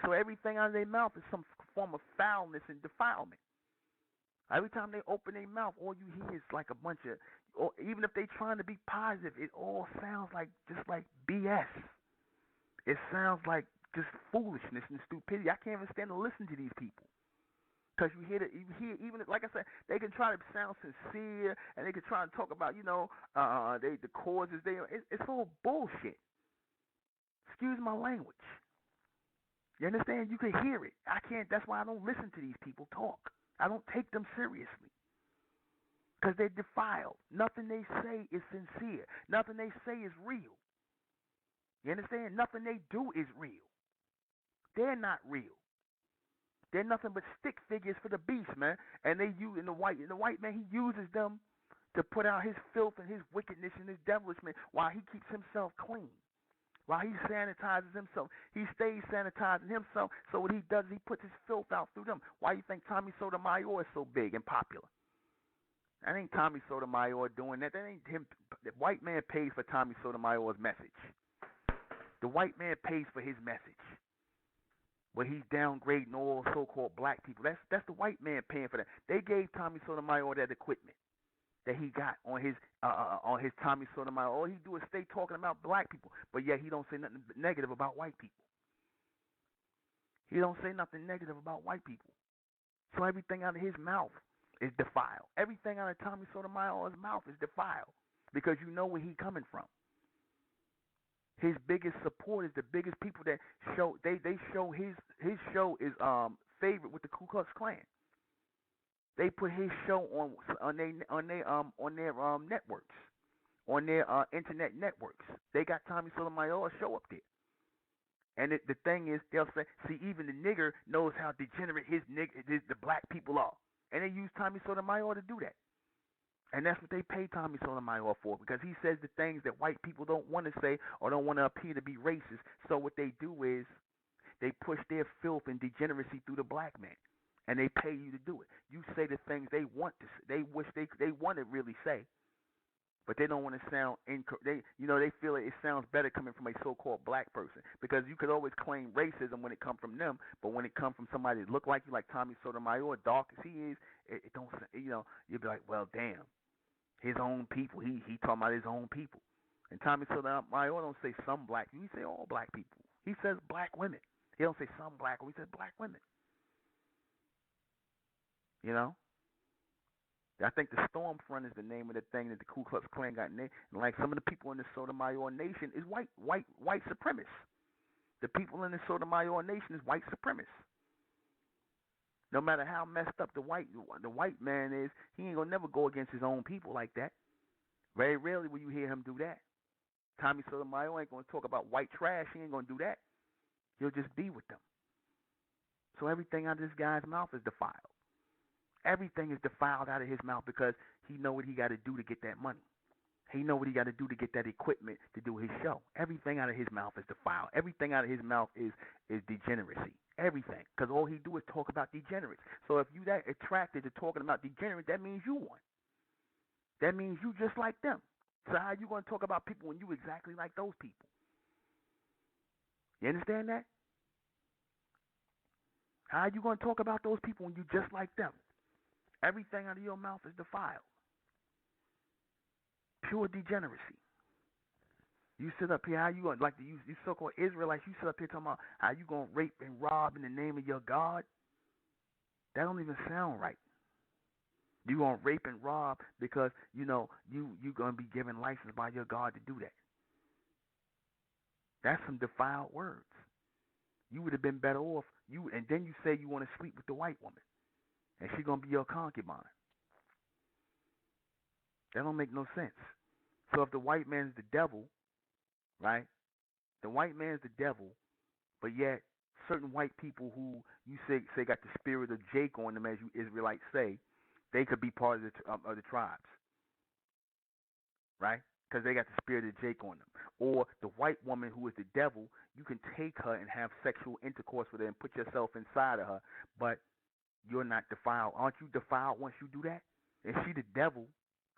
So everything out of their mouth is some form of foulness and defilement. Every time they open their mouth, all you hear is like a bunch of, or even if they trying to be positive, it all sounds like just like BS. It sounds like just foolishness and stupidity. I can't even stand to listen to these people. Because you hear, even like I said, they can try to sound sincere and they can try to talk about, the causes. It's all bullshit. Excuse my language. You understand? You can hear it. I can't. That's why I don't listen to these people talk. I don't take them seriously. Because they're defiled. Nothing they say is sincere. Nothing they say is real. You understand? Nothing they do is real. They're not real. They're nothing but stick figures for the beast, man. And the white man, he uses them to put out his filth and his wickedness and his devilishment while he keeps himself clean. While he sanitizes himself. He stays sanitizing himself. So what he does is he puts his filth out through them. Why you think ᴘᴇᴏᴘᴟ is so big and popular? That ain't ᴘᴇᴏᴘᴟ doing that. That ain't him. The white man pays for ᴘᴇᴏᴘᴟ's message. The white man pays for his message. Where he's downgrading all so-called black people. That's the white man paying for that. They gave ᴘᴇᴏᴘᴟ that equipment that he got on his ᴘᴇᴏᴘᴟ. All he do is stay talking about black people, but yet he don't say nothing negative about white people. He don't say nothing negative about white people. So everything out of his mouth is defiled. Everything out of ᴘᴇᴏᴘᴟ's mouth is defiled because you know where he coming from. His biggest supporters, the biggest people that show they show his show is favorite with the Ku Klux Klan. They put his show on their networks, on their internet networks. They got ᴘᴇᴏᴘᴟ's show up there. And the thing is, they'll say, see, even the nigger knows how degenerate the black people are, and they use ᴘᴇᴏᴘᴟ to do that. And that's what they pay ᴘᴇᴏᴘᴟ for, because he says the things that white people don't want to say or don't want to appear to be racist. So what they do is they push their filth and degeneracy through the black man, and they pay you to do it. You say the things they want to say, they wish they want to really say, but they don't want to sound they feel it sounds better coming from a so-called black person, because you could always claim racism when it comes from them, but when it comes from somebody that look like you, like ᴘᴇᴏᴘᴟ, dark as he is, it don't. You'll be like, well, damn. His own people. He talking about his own people. And ᴘᴇᴏᴘᴟ don't say some black people. He say all black people. He says black women. He don't say some black women. He says black women. I think the Storm Front is the name of the thing that the Ku Klux Klan got named. And like some of the people in the ᴘᴇᴏᴘᴟ Nation is white supremacists. The people in the ᴘᴇᴏᴘᴟ Nation is white supremacists. No matter how messed up the white man is, he ain't gonna never go against his own people like that. Very rarely will you hear him do that. ᴘᴇᴏᴘᴟ ain't gonna talk about white trash. He ain't gonna do that. He'll just be with them. So everything out of this guy's mouth is defiled. Everything is defiled out of his mouth because he know what he got to do to get that money. He know what he got to do to get that equipment to do his show. Everything out of his mouth is defiled. Everything out of his mouth is degeneracy. Everything. Because all he do is talk about degenerates. So if you that attracted to talking about degenerates, that means you won. That means you just like them. So how you going to talk about people when you exactly like those people? You understand that? How you going to talk about those people when you just like them? Everything out of your mouth is defiled. Pure degeneracy. You sit up here, how you going to, like you so-called Israelites, you sit up here talking about how you going to rape and rob in the name of your God? That don't even sound right. You going to rape and rob because, you going to be given license by your God to do that. That's some defiled words. You would have been better off, and then you say you want to sleep with the white woman, and she's going to be your concubine. That don't make no sense. So if the white man's the devil, right? The white man's the devil, but yet certain white people who you say got the spirit of Jake on them, as you Israelites say, they could be part of the tribes, right? Because they got the spirit of Jake on them. Or the white woman who is the devil, you can take her and have sexual intercourse with her and put yourself inside of her, but you're not defiled. Aren't you defiled once you do that? Is she the devil?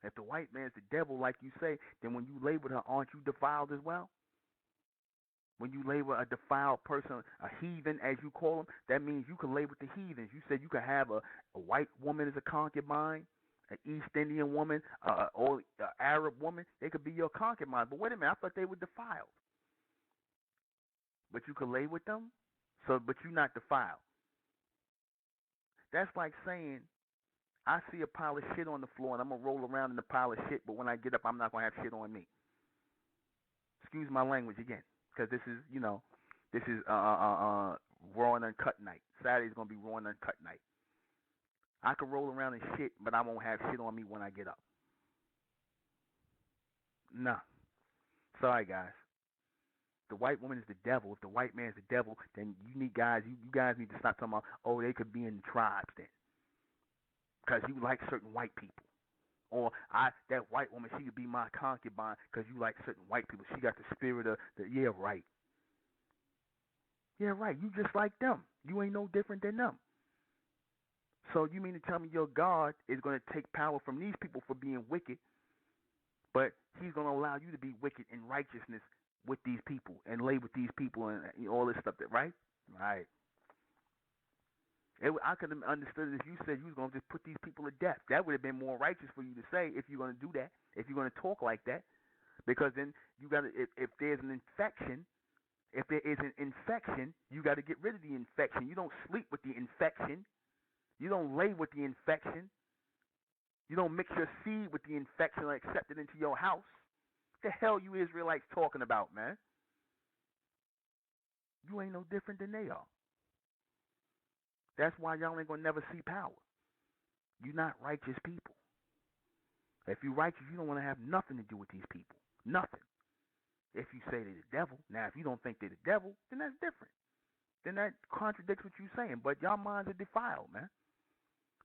If the white man's the devil, like you say, then when you lay with her, aren't you defiled as well? When you lay with a defiled person, a heathen, as you call them, that means you can lay with the heathens. You said you could have a white woman as a concubine, an East Indian woman, or an Arab woman. They could be your concubine. But wait a minute, I thought they were defiled. But you could lay with them, but you're not defiled. That's like saying, I see a pile of shit on the floor and I'm going to roll around in the pile of shit, but when I get up, I'm not going to have shit on me. Excuse my language again, because this is raw and uncut night. Saturday's going to be raw and uncut night. I can roll around in shit, but I won't have shit on me when I get up. Nah. Sorry, guys. The white woman is the devil. If the white man is the devil, then you guys need to stop talking about, oh, they could be in the tribes then. Because you like certain white people. Or that white woman, she could be my concubine because you like certain white people. She got the spirit of yeah, right. Yeah, right. You just like them. You ain't no different than them. So you mean to tell me your God is going to take power from these people for being wicked, but he's going to allow you to be wicked in righteousness with these people and lay with these people and all this stuff, right? Right. I could have understood it if you said you was going to just put these people to death. That would have been more righteous for you to say if you're going to do that, if you're going to talk like that. Because then you got to, if there's an infection, if there is an infection, you got to get rid of the infection. You don't sleep with the infection. You don't lay with the infection. You don't mix your seed with the infection or accept it into your house. What the hell you Israelites talking about, man? You ain't no different than they are. That's why y'all ain't going to never see power. You're not righteous people. If you're righteous, you don't want to have nothing to do with these people. Nothing. If you say they're the devil, now if you don't think they're the devil, then that's different. Then that contradicts what you're saying. But y'all minds are defiled, man.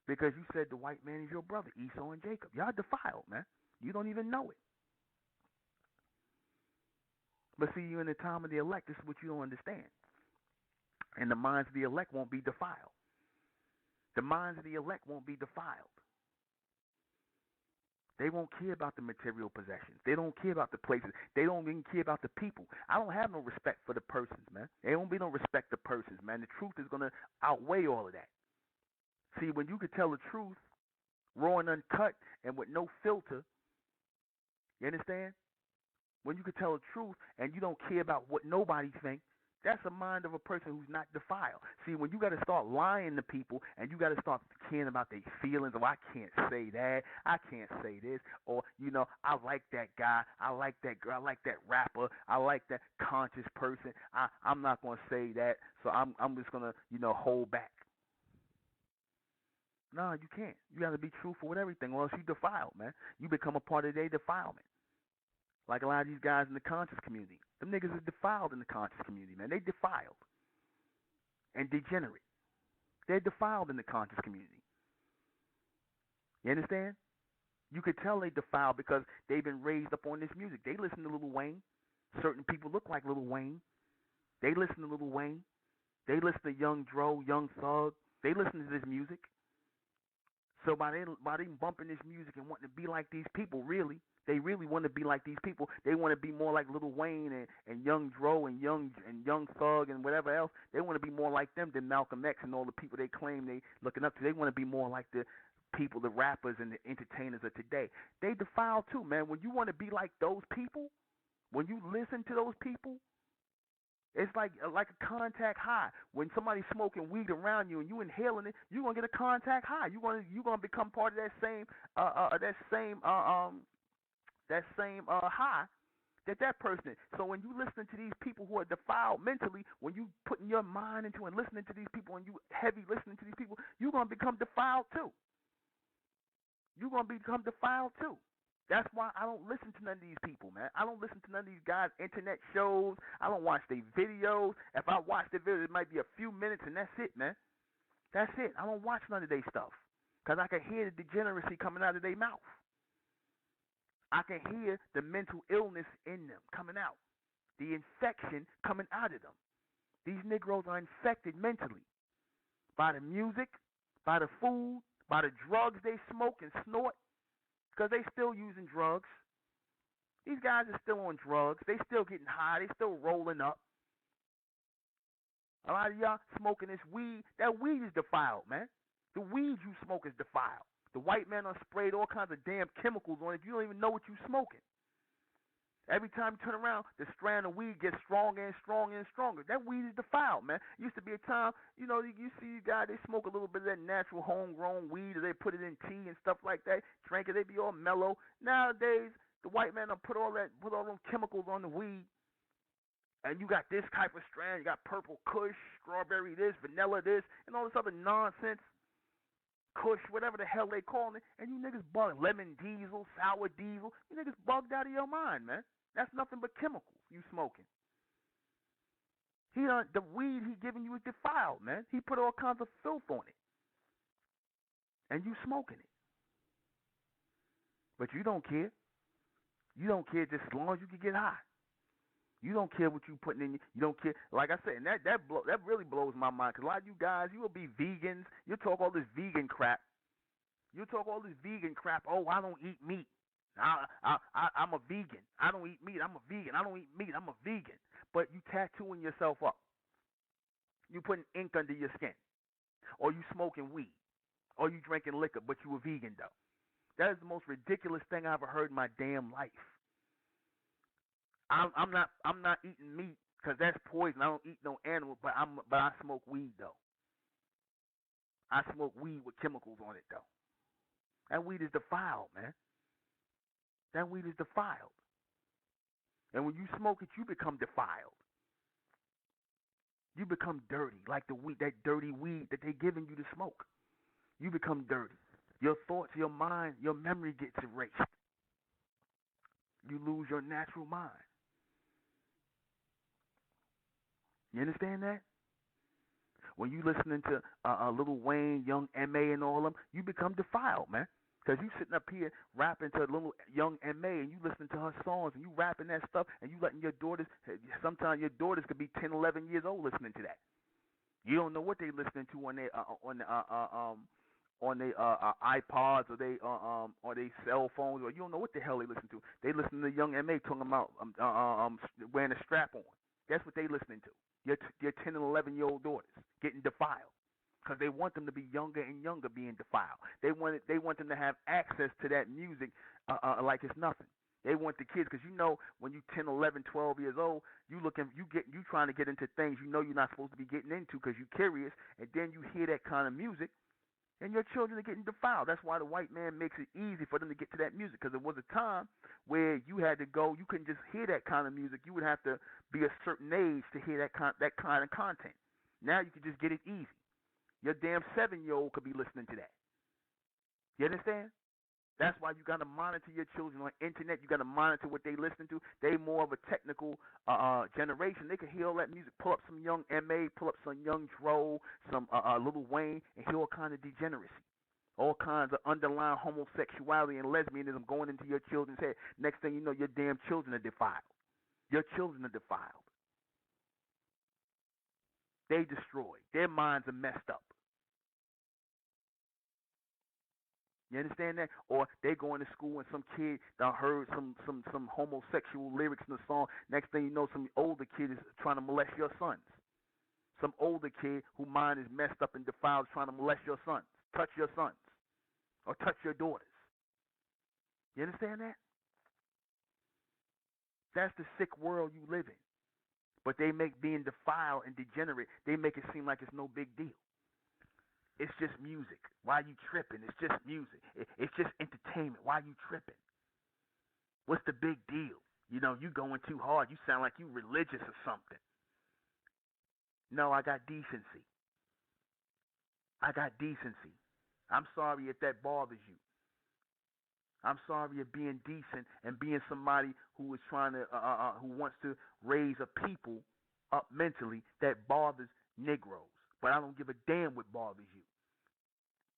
Because you said the white man is your brother, Esau and Jacob. Y'all defiled, man. You don't even know it. But see, you're in the time of the elect. This is what you don't understand. And the minds of the elect won't be defiled. The minds of the elect won't be defiled. They won't care about the material possessions. They don't care about the places. They don't even care about the people. I don't have no respect for the persons, man. There won't be no respect for persons, man. The truth is going to outweigh all of that. See, when you could tell the truth, raw and uncut, and with no filter, you understand? When you could tell the truth and you don't care about what nobody thinks, that's a mind of a person who's not defiled. See, when you got to start lying to people and you got to start caring about their feelings, oh, I can't say that, I can't say this, or, I like that guy, I like that girl, I like that rapper, I like that conscious person, I'm not going to say that, so I'm just going to, hold back. No, you can't. You got to be truthful with everything, or else you defiled, man. You become a part of their defilement. Like a lot of these guys in the conscious community. Them niggas are defiled in the conscious community, man. They defiled and degenerate. They're defiled in the conscious community. You understand? You could tell they defiled because they've been raised up on this music. They listen to Lil Wayne. Certain people look like Lil Wayne. They listen to Lil Wayne. They listen to Young Dro, Young Thug. They listen to this music. So by them bumping this music and wanting to be like these people, they really want to be like these people. They want to be more like Lil Wayne and Young Dro and Young Thug and whatever else. They want to be more like them than Malcolm X and all the people they claim they looking up to. They want to be more like the people, the rappers and the entertainers of today. They defile too, man. When you want to be like those people, when you listen to those people, it's like a contact high. When somebody's smoking weed around you and you inhaling it, you're gonna get a contact high. You're gonna become part of that same high that person is. So when you listen to these people who are defiled mentally, when you putting your mind into and listening to these people and you heavy listening to these people, you're gonna become defiled too. You're gonna become defiled too. That's why I don't listen to none of these people, man. I don't listen to none of these guys' internet shows. I don't watch their videos. If I watch the videos, it might be a few minutes, and that's it, man. That's it. I don't watch none of their stuff because I can hear the degeneracy coming out of their mouth. I can hear the mental illness in them coming out, the infection coming out of them. These Negroes are infected mentally by the music, by the food, by the drugs they smoke and snort, because they still using drugs. These guys are still on drugs. They still getting high. They still rolling up. A lot of y'all smoking this weed. That weed is defiled, man. The weed you smoke is defiled. The white man done sprayed all kinds of damn chemicals on it. You don't even know what you smoking. Every time you turn around, the strand of weed gets stronger and stronger and stronger. That weed is defiled, man. Used to be a time, you see these guys, they smoke a little bit of that natural homegrown weed, or they put it in tea and stuff like that. Drink it, they be all mellow. Nowadays, the white man done put all those chemicals on the weed. And you got this type of strand. You got purple kush, strawberry this, vanilla this, and all this other nonsense. Kush, whatever the hell they calling it. And you niggas bugged. Lemon diesel, sour diesel. You niggas bugged out of your mind, man. That's nothing but chemicals you smoking. The weed he giving you is defiled, man. He put all kinds of filth on it. And you smoking it. But you don't care. You don't care just as long as you can get high. You don't care what you putting in. You don't care. Like I said, and that really blows my mind. Because a lot of you guys, you will be vegans. You'll talk all this vegan crap. Oh, I don't eat meat. I'm a vegan. I don't eat meat. I'm a vegan. I don't eat meat. I'm a vegan. But you tattooing yourself up. You putting ink under your skin. Or you smoking weed. Or you drinking liquor, but you a vegan, though. That is the most ridiculous thing I ever heard in my damn life. I'm not eating meat because that's poison. I don't eat no animal, but I smoke weed though. I smoke weed with chemicals on it though. That weed is defiled, man. That weed is defiled. And when you smoke it, you become defiled. You become dirty, like the weed, that dirty weed that they giving you to smoke. You become dirty. Your thoughts, your mind, your memory gets erased. You lose your natural mind. You understand that? When you listening to Lil Wayne, Young M.A. and all of them, you become defiled, man. Because you sitting up here rapping to little Young M.A. and you listening to her songs and you rapping that stuff and you letting your daughters, sometimes your daughters could be 10, 11 years old listening to that. You don't know what they listening to on their iPods or they cell phones, or you don't know what the hell they listen to. They listen to Young M.A. talking about wearing a strap on. That's what they listening to. Your 10 and 11-year-old daughters getting defiled because they want them to be younger and younger being defiled. They want them to have access to that music like it's nothing. They want the kids, because when you 10, 11, 12 years old, you trying to get into things you're not supposed to be getting into because you're curious, and then you hear that kind of music, and your children are getting defiled. That's why the white man makes it easy for them to get to that music, because there was a time where you had to go, you couldn't just hear that kind of music. You would have to be a certain age to hear that kind of content. Now you can just get it easy. Your damn 7-year-old could be listening to that. You understand? That's why you got to monitor your children on internet. You got to monitor what they listen to. They more of a technical generation. They can hear all that music. Pull up some Young M.A., pull up some Young Dro, some Lil Wayne, and hear all kind of degeneracy. All kinds of underlying homosexuality and lesbianism going into your children's head. Next thing you know, your damn children are defiled. Your children are defiled. They destroyed. Their minds are messed up. You understand that? Or they going to school and some kid that heard some homosexual lyrics in the song. Next thing you know, some older kid is trying to molest your sons. Some older kid whose mind is messed up and defiled is trying to molest your sons, touch your sons, or touch your daughters. You understand that? That's the sick world you live in. But they make being defiled and degenerate, they make it seem like it's no big deal. It's just music. Why you tripping? It's just music. It's just entertainment. Why you tripping? What's the big deal? You going too hard. You sound like you religious or something. No, I got decency. I got decency. I'm sorry if that bothers you. I'm sorry of being decent and being somebody who is trying to, who wants to raise a people up mentally that bothers Negroes. But I don't give a damn what bothers you.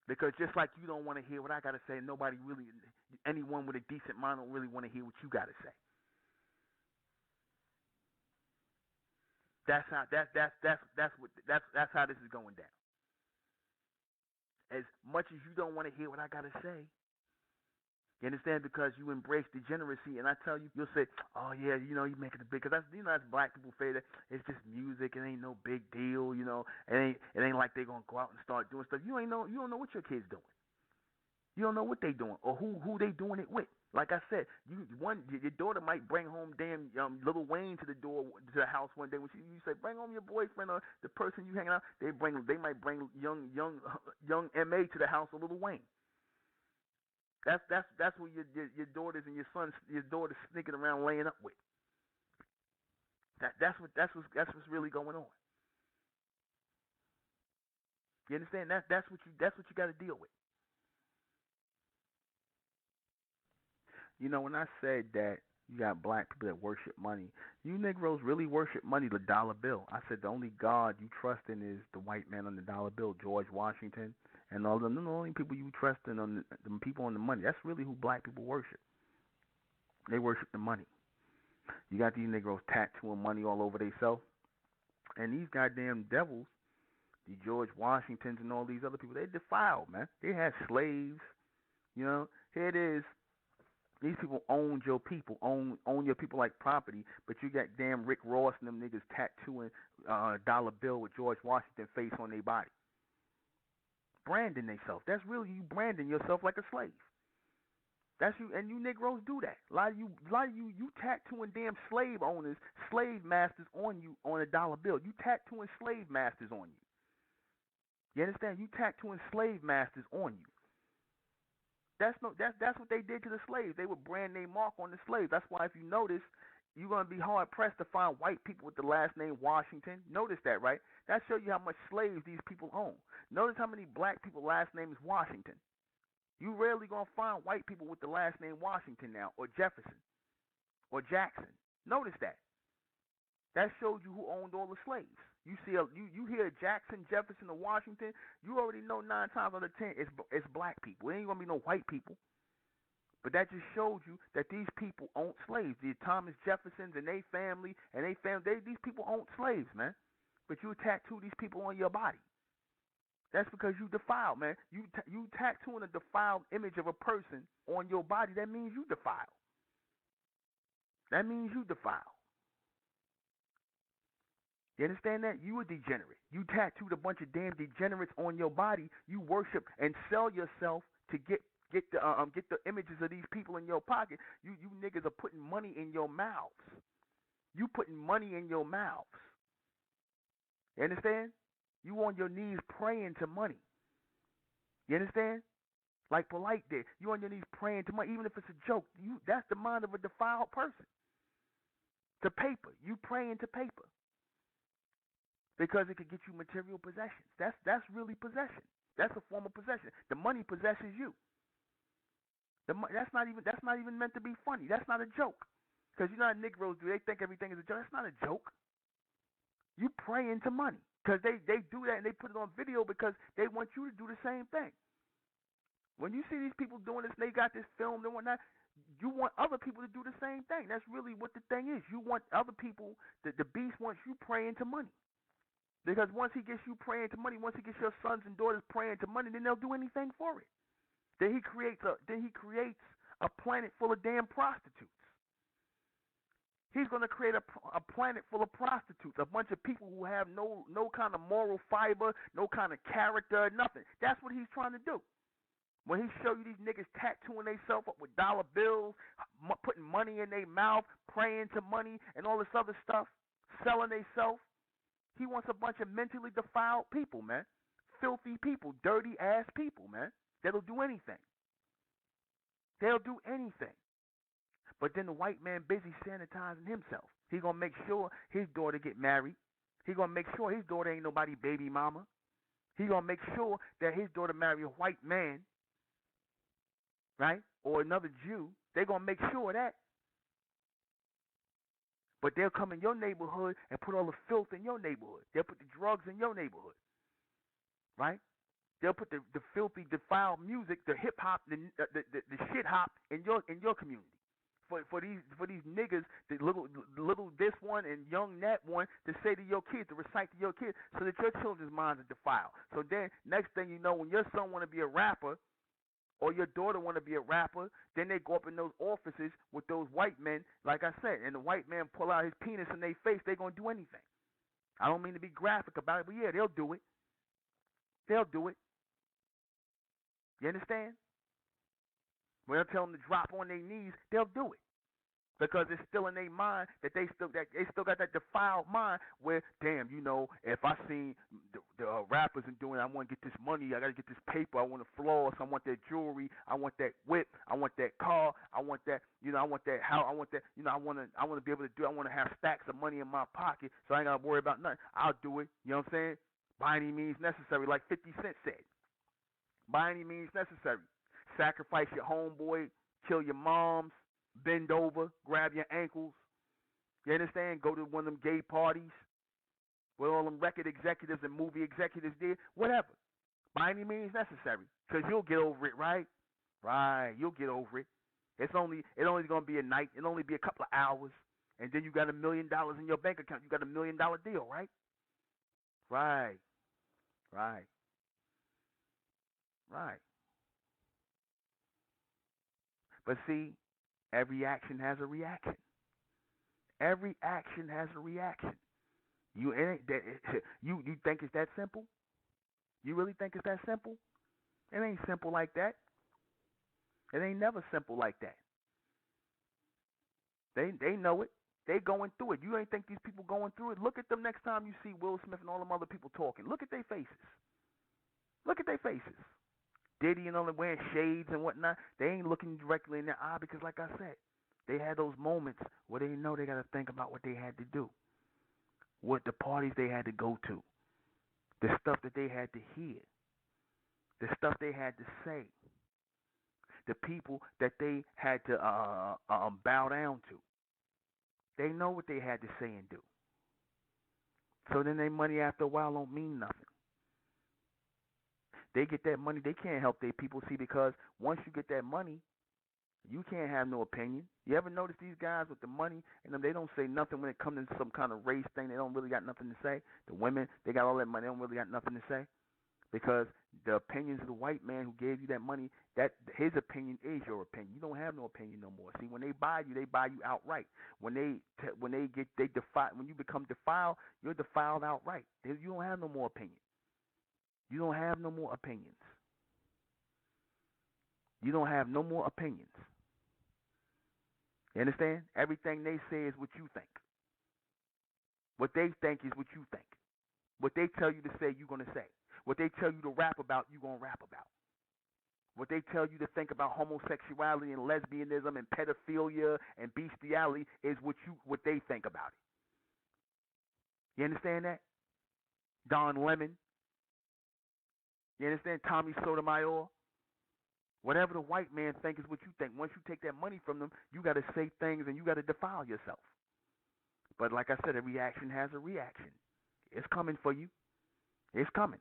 Because just like you don't want to hear what I got to say, nobody really, anyone with a decent mind don't really want to hear what you got to say. That's how that's how this is going down. As much as you don't want to hear what I got to say, you understand? Because you embrace degeneracy, and I tell you, you'll say, "Oh yeah, you know, you making it big." Because that's, you know, that's black people say that it's just music. It ain't no big deal, you know. It ain't like they gonna go out and start doing stuff. You don't know what your kids doing. You don't know what they doing or who they doing it with. Like I said, your daughter might bring home damn Lil Wayne to the house one day when you say bring home your boyfriend or the person you hanging out. They might bring young Ma to the house of Lil Wayne. That's what your daughters and your daughter's sneaking around laying up with. That's what's really going on. You understand? That's what you got to deal with. You know, when I said that you got black people that worship money, you Negroes really worship money, the dollar bill. I said the only God you trust in is the white man on the dollar bill, George Washington, and all them. The only people you trust in on the people on the money. That's really who black people worship. They worship the money. You got these Negroes tattooing money all over themselves, and these goddamn devils, the George Washingtons and all these other people, they defiled, man. They had slaves. You know, here it is. These people owned your people, own your people like property, but you got damn Rick Ross and them niggas tattooing dollar bill with George Washington face on their body. Branding themselves. That's really you branding yourself like a slave. That's you, and you Negroes do that. A lot of you tattooing damn slave owners, slave masters on you on a dollar bill. You tattooing slave masters on you. You understand? You tattooing slave masters on you. That's what they did to the slaves. They would brand their mark on the slaves. That's why if you notice, you're gonna be hard pressed to find white people with the last name Washington. Notice that, right? That shows you how much slaves these people own. Notice how many black people last name is Washington. You rarely gonna find white people with the last name Washington now, or Jefferson, or Jackson. Notice that. That shows you who owned all the slaves. You see, you hear Jackson, Jefferson, or Washington, you already know 9 times out of 10 it's black people. It ain't gonna be no white people. But that just showed you that these people owned slaves. The Thomas Jeffersons and these people owned slaves, man. But you tattoo these people on your body. That's because you defiled, man. You tattooing a defiled image of a person on your body. That means you defiled. That means you defiled. You understand that? You a degenerate. You tattooed a bunch of damn degenerates on your body. You worship and sell yourself to get the images of these people in your pocket. You niggas are putting money in your mouths. You putting money in your mouths. You understand? You on your knees praying to money. You understand? Like Polite did. You on your knees praying to money, even if it's a joke. That's the mind of a defiled person. To paper. You praying to paper. Because it could get you material possessions. That's really possession. That's a form of possession. The money possesses you. That's not even meant to be funny. That's not a joke. Because you know how Negroes do. They think everything is a joke. That's not a joke. You praying to money. Because they do that and they put it on video because they want you to do the same thing. When you see these people doing this, they got this filmed and whatnot, you want other people to do the same thing. That's really what the thing is. You want other people, the beast wants you praying to money. Because once he gets you praying to money, once he gets your sons and daughters praying to money, then they'll do anything for it. Then he creates a planet full of damn prostitutes. He's going to create a planet full of prostitutes, a bunch of people who have no kind of moral fiber, no kind of character, nothing. That's what he's trying to do. When he show you these niggas tattooing themselves up with dollar bills, putting money in their mouth, praying to money, and all this other stuff, selling themselves, he wants a bunch of mentally defiled people, man. Filthy people, dirty ass people, man. That'll do anything. They'll do anything. But then the white man busy sanitizing himself. He gonna make sure his daughter get married. He gonna make sure his daughter ain't nobody baby mama. He gonna make sure that his daughter marry a white man. Right? or another Jew, they're going to make sure of that. But they'll come in your neighborhood and put all the filth in your neighborhood. They'll put the drugs in your neighborhood, right? They'll put the filthy, defiled music, the hip hop, the shit hop in your community. For these niggas, the little this one and young that one, to say to your kids, to recite to your kids, so that your children's minds are defiled. So then, next thing you know, when your son want to be a rapper, or your daughter want to be a rapper, then they go up in those offices with those white men, like I said, and the white man pull out his penis in their face, they're going to do anything. I don't mean to be graphic about it, but yeah, they'll do it. They'll do it. You understand? When I tell them to drop on their knees, they'll do it. Because it's still in their mind that they still got that defiled mind where, damn, you know, if I seen the rappers and doing, I want to get this money, I got to get this paper, I want to floss, I want that jewelry, I want that whip, I want that car, I want that, you know, I want that house, I want that, you know, I want to be able to do, I want to have stacks of money in my pocket, so I ain't got to worry about nothing. I'll do it. You know what I'm saying? By any means necessary, like 50 Cent said. By any means necessary. Sacrifice your homeboy, kill your moms, bend over, grab your ankles. You understand? Go to one of them gay parties where all them record executives and movie executives did. Whatever. By any means necessary. Because you'll get over it, right? Right. You'll get over it. It's only going to be a night. It'll only be a couple of hours. And then you got $1 million in your bank account. You got $1 million deal, right? Right. Right. Right. But see, every action has a reaction. Every action has a reaction. You think it's that simple? You really think it's that simple? It ain't simple like that. It ain't never simple like that. They know it. They going through it. You ain't think these people going through it? Look at them next time you see Will Smith and all them other people talking. Look at their faces. Look at their faces. Diddy and all them wearing shades and whatnot. They ain't looking directly in their eye because, like I said, they had those moments where they know they got to think about what they had to do, what the parties they had to go to, the stuff that they had to hear, the stuff they had to say, the people that they had to bow down to. They know what they had to say and do. So then their money after a while don't mean nothing. They get that money, they can't help their people, see, because once you get that money, you can't have no opinion. You ever notice these guys with the money and them, they don't say nothing when it comes to some kind of race thing. They don't really got nothing to say. The women, they got all that money, they don't really got nothing to say. Because the opinions of the white man who gave you that money, that his opinion is your opinion. You don't have no opinion no more. See, when they buy you outright. When when you become defiled, you're defiled outright. You don't have no more opinion. You don't have no more opinions. You don't have no more opinions. You understand? Everything they say is what you think. What they think is what you think. What they tell you to say, you're going to say. What they tell you to rap about, you're going to rap about. What they tell you to think about homosexuality and lesbianism and pedophilia and bestiality is what they think about it. You understand that? Don Lemon. You understand? Tommy Sotomayor. Whatever the white man thinks is what you think. Once you take that money from them, you got to say things and you got to defile yourself. But like I said, every action has a reaction. It's coming for you. It's coming.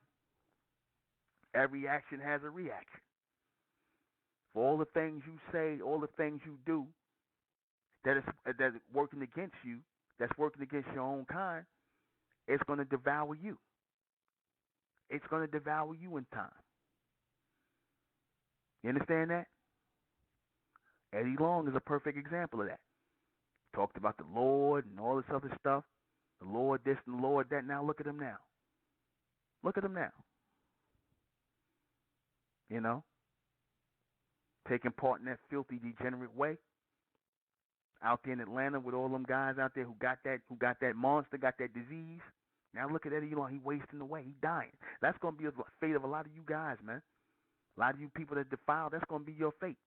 Every action has a reaction. For all the things you say, all the things you do that is working against you, that's working against your own kind, it's going to devour you. It's going to devour you in time. You understand that? Eddie Long is a perfect example of that. Talked about the Lord and all this other stuff. The Lord this and the Lord that. Now look at him now. Look at him now. You know? Taking part in that filthy, degenerate way. Out there in Atlanta with all them guys out there who got that monster, got that disease. Now look at Eddie Long. He wasting away. He dying. That's going to be the fate of a lot of you guys, man. A lot of you people that defile, that's going to be your fate.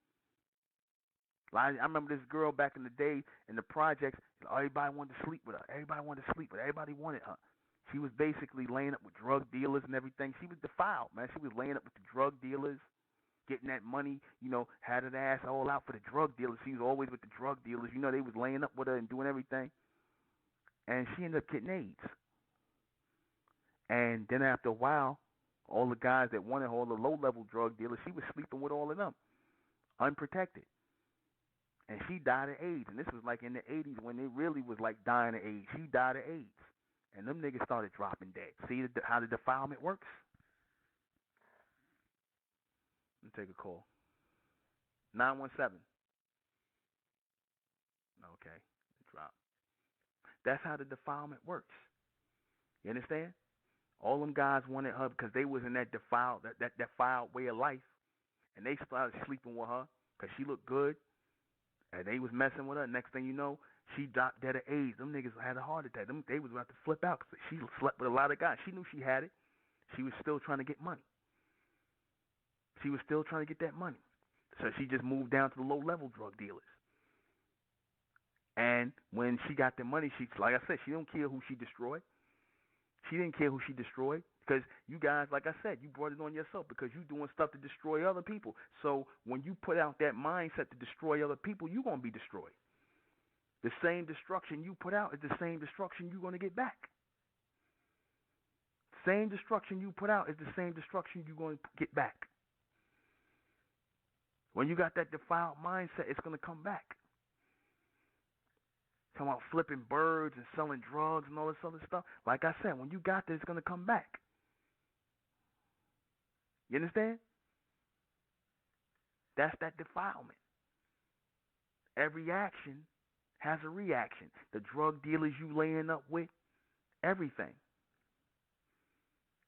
I remember this girl back in the day in the projects, everybody wanted to sleep with her. Everybody wanted to sleep with her. Everybody wanted her. She was basically laying up with drug dealers and everything. She was defiled, man. She was laying up with the drug dealers. getting that money, had her ass all out for the drug dealers. She was always with the drug dealers. They was laying up with her and doing everything. And she ended up getting AIDS. And then after a while, all the guys that wanted her, all the low-level drug dealers, she was sleeping with all of them, unprotected. And she died of AIDS. And this was like in the 80s when it really was like dying of AIDS. She died of AIDS. And them niggas started dropping dead. See how the defilement works? Let me take a call. 917. Okay, drop. That's how the defilement works. You understand? All them guys wanted her because they was in that defiled way of life, and they started sleeping with her because she looked good, and they was messing with her. Next thing you know, she dropped dead of AIDS. Them niggas had a heart attack. They was about to flip out because she slept with a lot of guys. She knew she had it. She was still trying to get money. She was still trying to get that money. So she just moved down to the low-level drug dealers. And when she got the money, like I said, she don't care who she destroyed. She didn't care who she destroyed because you guys, like I said, you brought it on yourself because you doing stuff to destroy other people. So when you put out that mindset to destroy other people, you're going to be destroyed. The same destruction you put out is the same destruction you're going to get back. Same destruction you put out is the same destruction you're going to get back. When you got that defiled mindset, it's going to come back. Talking about flipping birds and selling drugs and all this other stuff. Like I said, when you got this, it's going to come back. You understand? That's that defilement. Every action has a reaction. The drug dealers you laying up with, everything.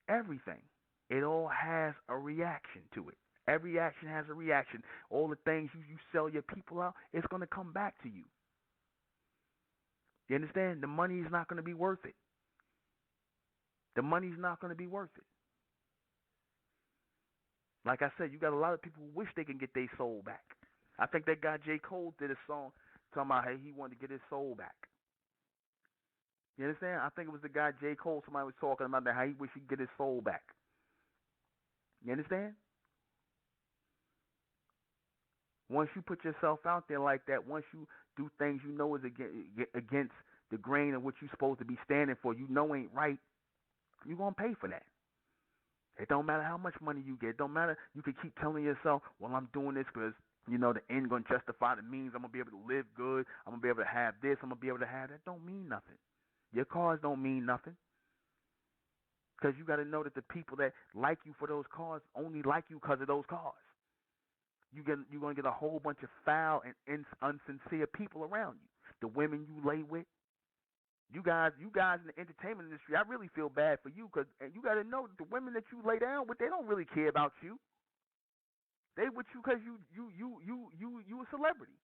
Everything. It all has a reaction to it. Every action has a reaction. All the things you sell your people out, it's going to come back to you. You understand? The money is not going to be worth it. The money's not going to be worth it. Like I said, you got a lot of people who wish they can get their soul back. I think that guy J. Cole did a song talking about how he wanted to get his soul back. You understand? I think it was the guy J. Cole, somebody was talking about that, how he wish he could get his soul back. You understand? Once you put yourself out there like that, once you do things you know is against the grain of what you're supposed to be standing for, you know ain't right, you're going to pay for that. It don't matter how much money you get. It don't matter. You can keep telling yourself, well, I'm doing this because, the end going to justify the means. I'm going to be able to live good. I'm going to be able to have this. I'm going to be able to have that. Don't mean nothing. Your cars don't mean nothing. Because you got to know that the people that like you for those cars only like you because of those cars. You're going to get a whole bunch of foul and unsincere people around you. The women you lay with. You guys in the entertainment industry, I really feel bad for you because you got to know that the women that you lay down with, they don't really care about you. They with you because you a celebrity.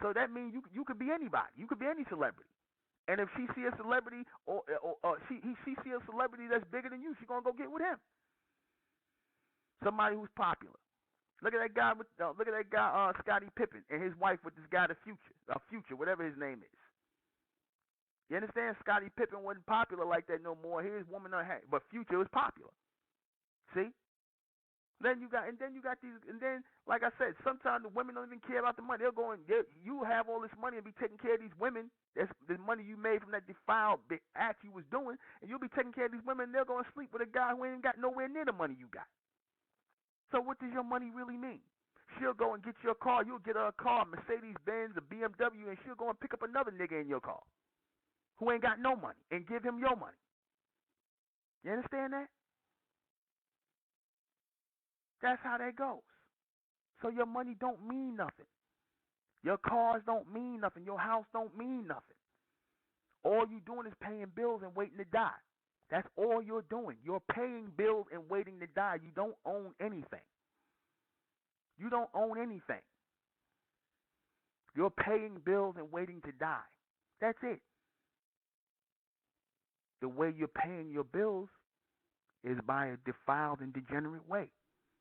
So that means you could be anybody. You could be any celebrity. And if she see a celebrity or she see a celebrity that's bigger than you, she gonna go get with him. Somebody who's popular. Look at that guy Scottie Pippen and his wife with this guy Future, whatever his name is. You understand? Scottie Pippen wasn't popular like that no more. His woman, but Future was popular. See? Then you got these, and then like I said, sometimes the women don't even care about the money. They'll go and you have all this money and be taking care of these women. That's the money you made from that defiled act you was doing, and you'll be taking care of these women. And they'll go and sleep with a guy who ain't got nowhere near the money you got. So what does your money really mean? She'll go and get your car. You'll get her a car, Mercedes-Benz, a BMW, and she'll go and pick up another nigga in your car who ain't got no money and give him your money. You understand that? That's how that goes. So your money don't mean nothing. Your cars don't mean nothing. Your house don't mean nothing. All you doing is paying bills and waiting to die. That's all you're doing. You're paying bills and waiting to die. You don't own anything. You don't own anything. You're paying bills and waiting to die. That's it. The way you're paying your bills is by a defiled and degenerate way.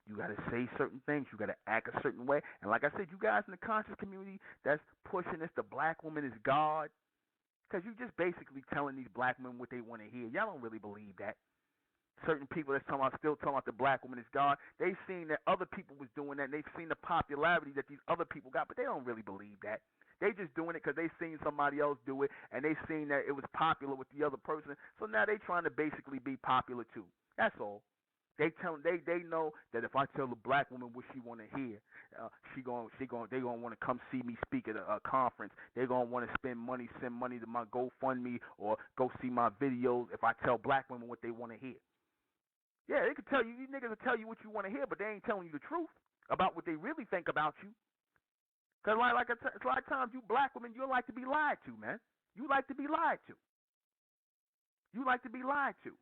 You got to say certain things. You got to act a certain way. And like I said, you guys in the conscious community that's pushing this, the black woman is God, because you just basically telling these black men what they want to hear. Y'all don't really believe that. Certain people that's still talking about the black woman is God. They've seen that other people was doing that, and they've seen the popularity that these other people got, but they don't really believe that. They just doing it because they seen somebody else do it, and they seen that it was popular with the other person. So now they trying to basically be popular too. That's all. They know that if I tell the black woman what she want to hear, they gonna want to come see me speak at a conference. They gonna want to send money to my GoFundMe or go see my videos. If I tell black women what they want to hear, yeah, they can tell you. These niggas will tell you what you want to hear, but they ain't telling you the truth about what they really think about you. Cause a lot of times you black women, you like to be lied to, man. You like to be lied to. You like to be lied to.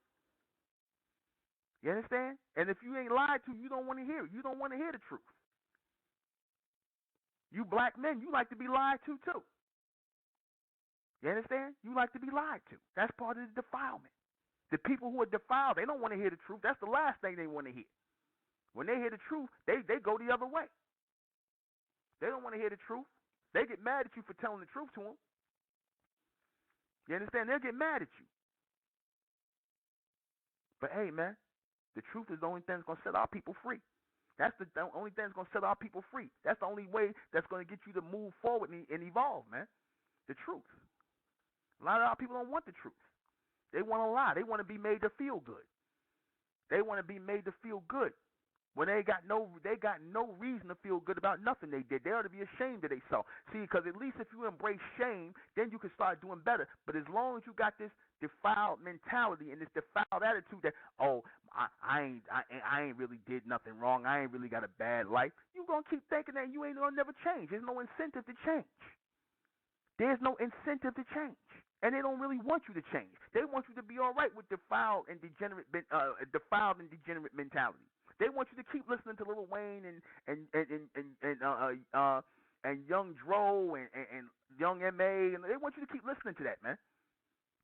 You understand? And if you ain't lied to, you don't want to hear it. You don't want to hear the truth. You black men, you like to be lied to too. You understand? You like to be lied to. That's part of the defilement. The people who are defiled, they don't want to hear the truth. That's the last thing they want to hear. When they hear the truth, they go the other way. They don't want to hear the truth. They get mad at you for telling the truth to them. You understand? They'll get mad at you. But hey, man, the truth is the only thing that's going to set our people free. That's the only thing that's going to set our people free. That's the only way that's going to get you to move forward and evolve, man. The truth. A lot of our people don't want the truth. They want to lie. They want to be made to feel good. They want to be made to feel good when they got no reason to feel good about nothing they did. They ought to be ashamed that they saw. See, because at least if you embrace shame, then you can start doing better. But as long as you got this defiled mentality and this defiled attitude that, oh, I ain't really did nothing wrong, I ain't really got a bad life, you gonna keep thinking that you ain't gonna never change. There's no incentive to change. There's no incentive to change. And they don't really want you to change. They want you to be all right with defiled and degenerate mentality. They want you to keep listening to Lil Wayne and Young Dro and Young M.A. and they want you to keep listening to that, man.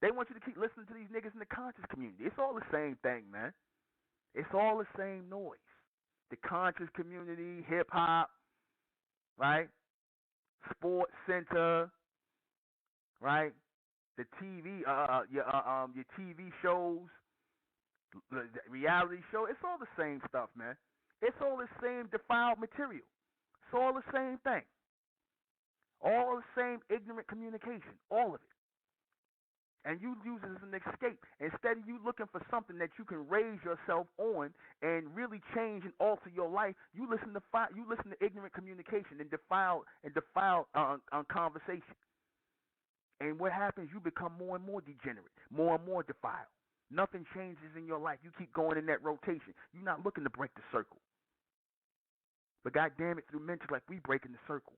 They want you to keep listening to these niggas in the conscious community. It's all the same thing, man. It's all the same noise. The conscious community, hip hop, right? Sports Center, right? The TV, your TV shows, the reality show. It's all the same stuff, man. It's all the same defiled material. It's all the same thing. All the same ignorant communication. All of it. And you use it as an escape. Instead of you looking for something that you can raise yourself on and really change and alter your life, you listen to ignorant communication and defiled conversation. And what happens? You become more and more degenerate, more and more defiled. Nothing changes in your life. You keep going in that rotation. You're not looking to break the circle. But God damn it, through mental, like we breaking the circle.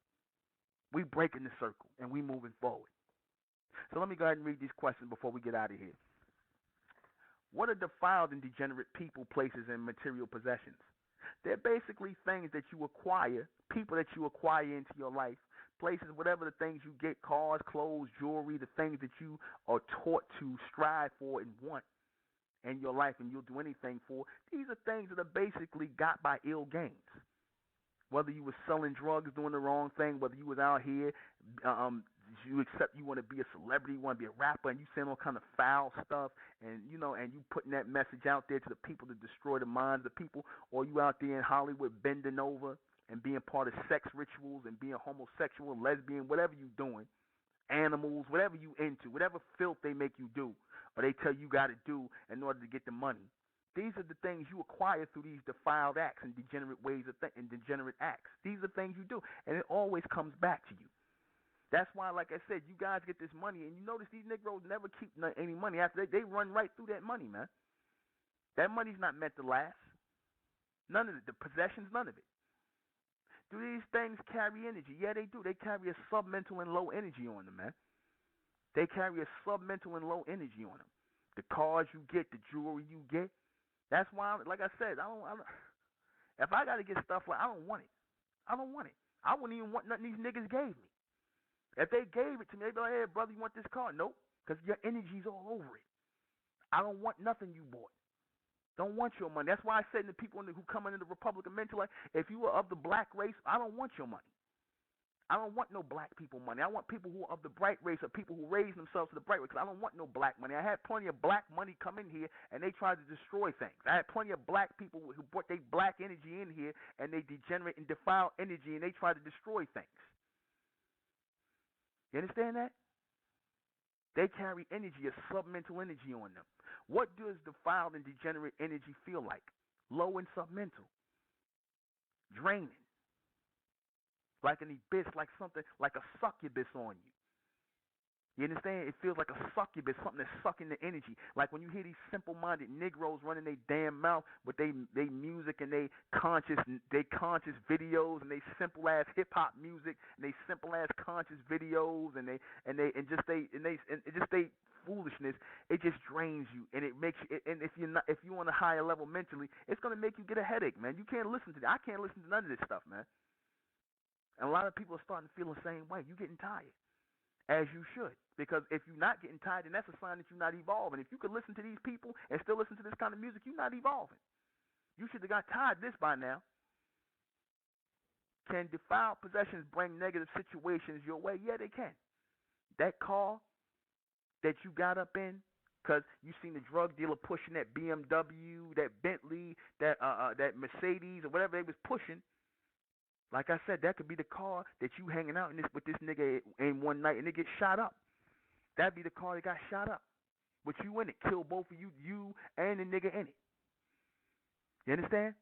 We breaking the circle, and we moving forward. So let me go ahead and read these questions before we get out of here. What are defiled and degenerate people, places, and material possessions? They're basically things that you acquire, people that you acquire into your life, places, whatever the things you get, cars, clothes, jewelry, the things that you are taught to strive for and want in your life and you'll do anything for. These are things that are basically got by ill gains. Whether you were selling drugs, doing the wrong thing, whether you was out here, you want to be a celebrity, you want to be a rapper, and you saying all kind of foul stuff, and and you putting that message out there to the people to destroy the minds of people, or you out there in Hollywood bending over and being part of sex rituals and being homosexual, lesbian, whatever you doing, animals, whatever you into, whatever filth they make you do, or they tell you got to do in order to get the money. These are the things you acquire through these defiled acts and degenerate ways of and degenerate acts. These are things you do, and it always comes back to you. That's why, like I said, you guys get this money, and you notice these Negroes never keep any money. After they run right through that money, man. That money's not meant to last. None of it. The possessions, none of it. Do these things carry energy? Yeah, they do. They carry a submental and low energy on them, man. They carry a submental and low energy on them. The cars you get, the jewelry you get. That's why, like I said, I don't. If I got to get stuff like, I don't want it. I don't want it. I wouldn't even want nothing these niggas gave me. If they gave it to me, they'd be like, hey, brother, you want this car? Nope, because your energy's all over it. I don't want nothing you bought. Don't want your money. That's why I said to people who come into the Republican mental, like, if you were of the black race, I don't want your money. I don't want no black people money. I want people who are of the bright race or people who raise themselves to the bright race. Because I don't want no black money. I had plenty of black money come in here and they tried to destroy things. I had plenty of black people who brought their black energy in here and they degenerate and defile energy and they try to destroy things. You understand that? They carry energy, a submental energy on them. What does defiled and degenerate energy feel like? Low and submental. Draining. Like an abyss, like something, like a succubus on you. You understand? It feels like a succubus, something that's sucking the energy. Like when you hear these simple-minded Negroes running their damn mouth with they music and they conscious videos and they simple-ass hip-hop music and they simple-ass conscious videos and just they foolishness, it just drains you and it makes you. And if you're on a higher level mentally, it's gonna make you get a headache, man. You can't listen to that. I can't listen to none of this stuff, man. And a lot of people are starting to feel the same way. You're getting tired, as you should, because if you're not getting tired, then that's a sign that you're not evolving. If you could listen to these people and still listen to this kind of music, you're not evolving. You should have got tired of this by now. Can defiled possessions bring negative situations your way? Yeah, they can. That car that you got up in, because you seen the drug dealer pushing that BMW, that Bentley, that Mercedes, or whatever they was pushing. Like I said, that could be the car that you hanging out in with this nigga in one night and it gets shot up. That'd be the car that got shot up with you in it. Kill both of you and the nigga in it. You understand?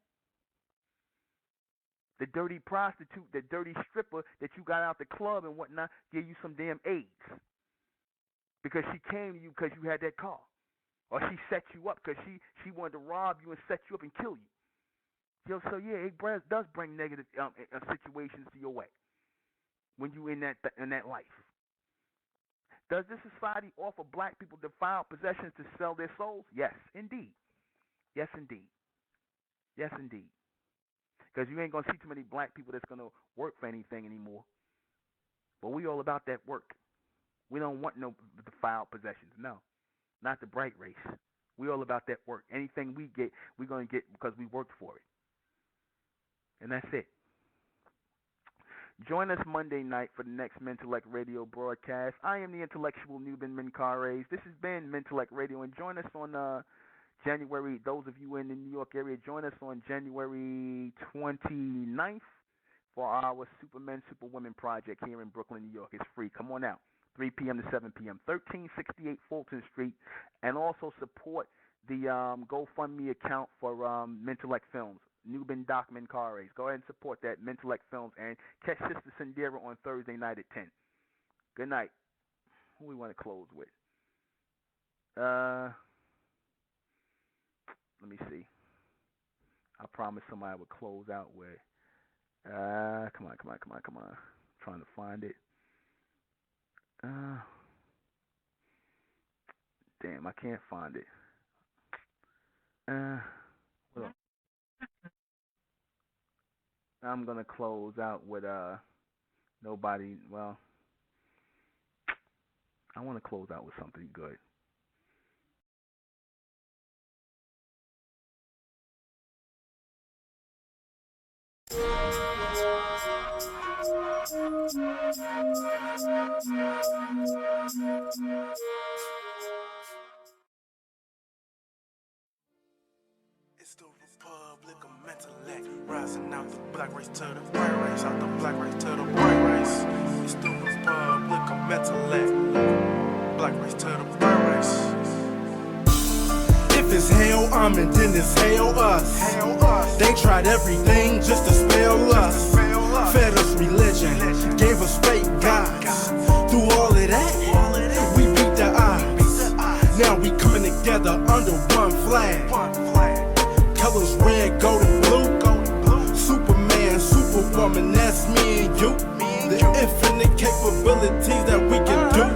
The dirty prostitute, the dirty stripper that you got out the club and whatnot, gave you some damn AIDS. Because she came to you because you had that car. Or she set you up because she wanted to rob you and set you up and kill you. So yeah, it does bring negative situations to your way when you in that life. Does this society offer black people defiled possessions to sell their souls? Yes, indeed. Yes, indeed. Yes, indeed. Because you ain't gonna see too many black people that's gonna work for anything anymore. But we all about that work. We don't want no defiled possessions. No, not the bright race. We all about that work. Anything we get, we're gonna get because we worked for it. And that's it. Join us Monday night for the next ᴅᴇဣ Radio broadcast. I am the intellectual Nuben Menkares. This has been ᴅᴇဣ Radio, and join us on January, those of you in the New York area, join us on January 29th for our Supermen, Superwomen project here in Brooklyn, New York. It's free. Come on out. 3 p.m. to 7 p.m. 1368 Fulton Street. And also support the GoFundMe account for ᴅᴇဣ Films. Nuben Doc Menkares. Go ahead and support that ᴅᴇဣ Films and catch Sister Sindera on Thursday night at 10. Good night. Who we want to close with? Let me see. I promised somebody I would close out with. Come on. Trying to find it. Damn, I can't find it. Well, I'm gonna close out with nobody. Well, I want to close out with something good. It's the Republic of Mentellect, rising out the black race to the white race, out the black race to the white race. It's the Republic of Mentellect, black race to the white race. If it's hell, and then it's hell us. They tried everything just to spell us. Fed us religion, gave us fake gods. Through all of that, we beat the odds. Now we coming together under one flag. Colors red, gold, and blue. Superman, Superwoman, that's me and you. The infinite capabilities that we can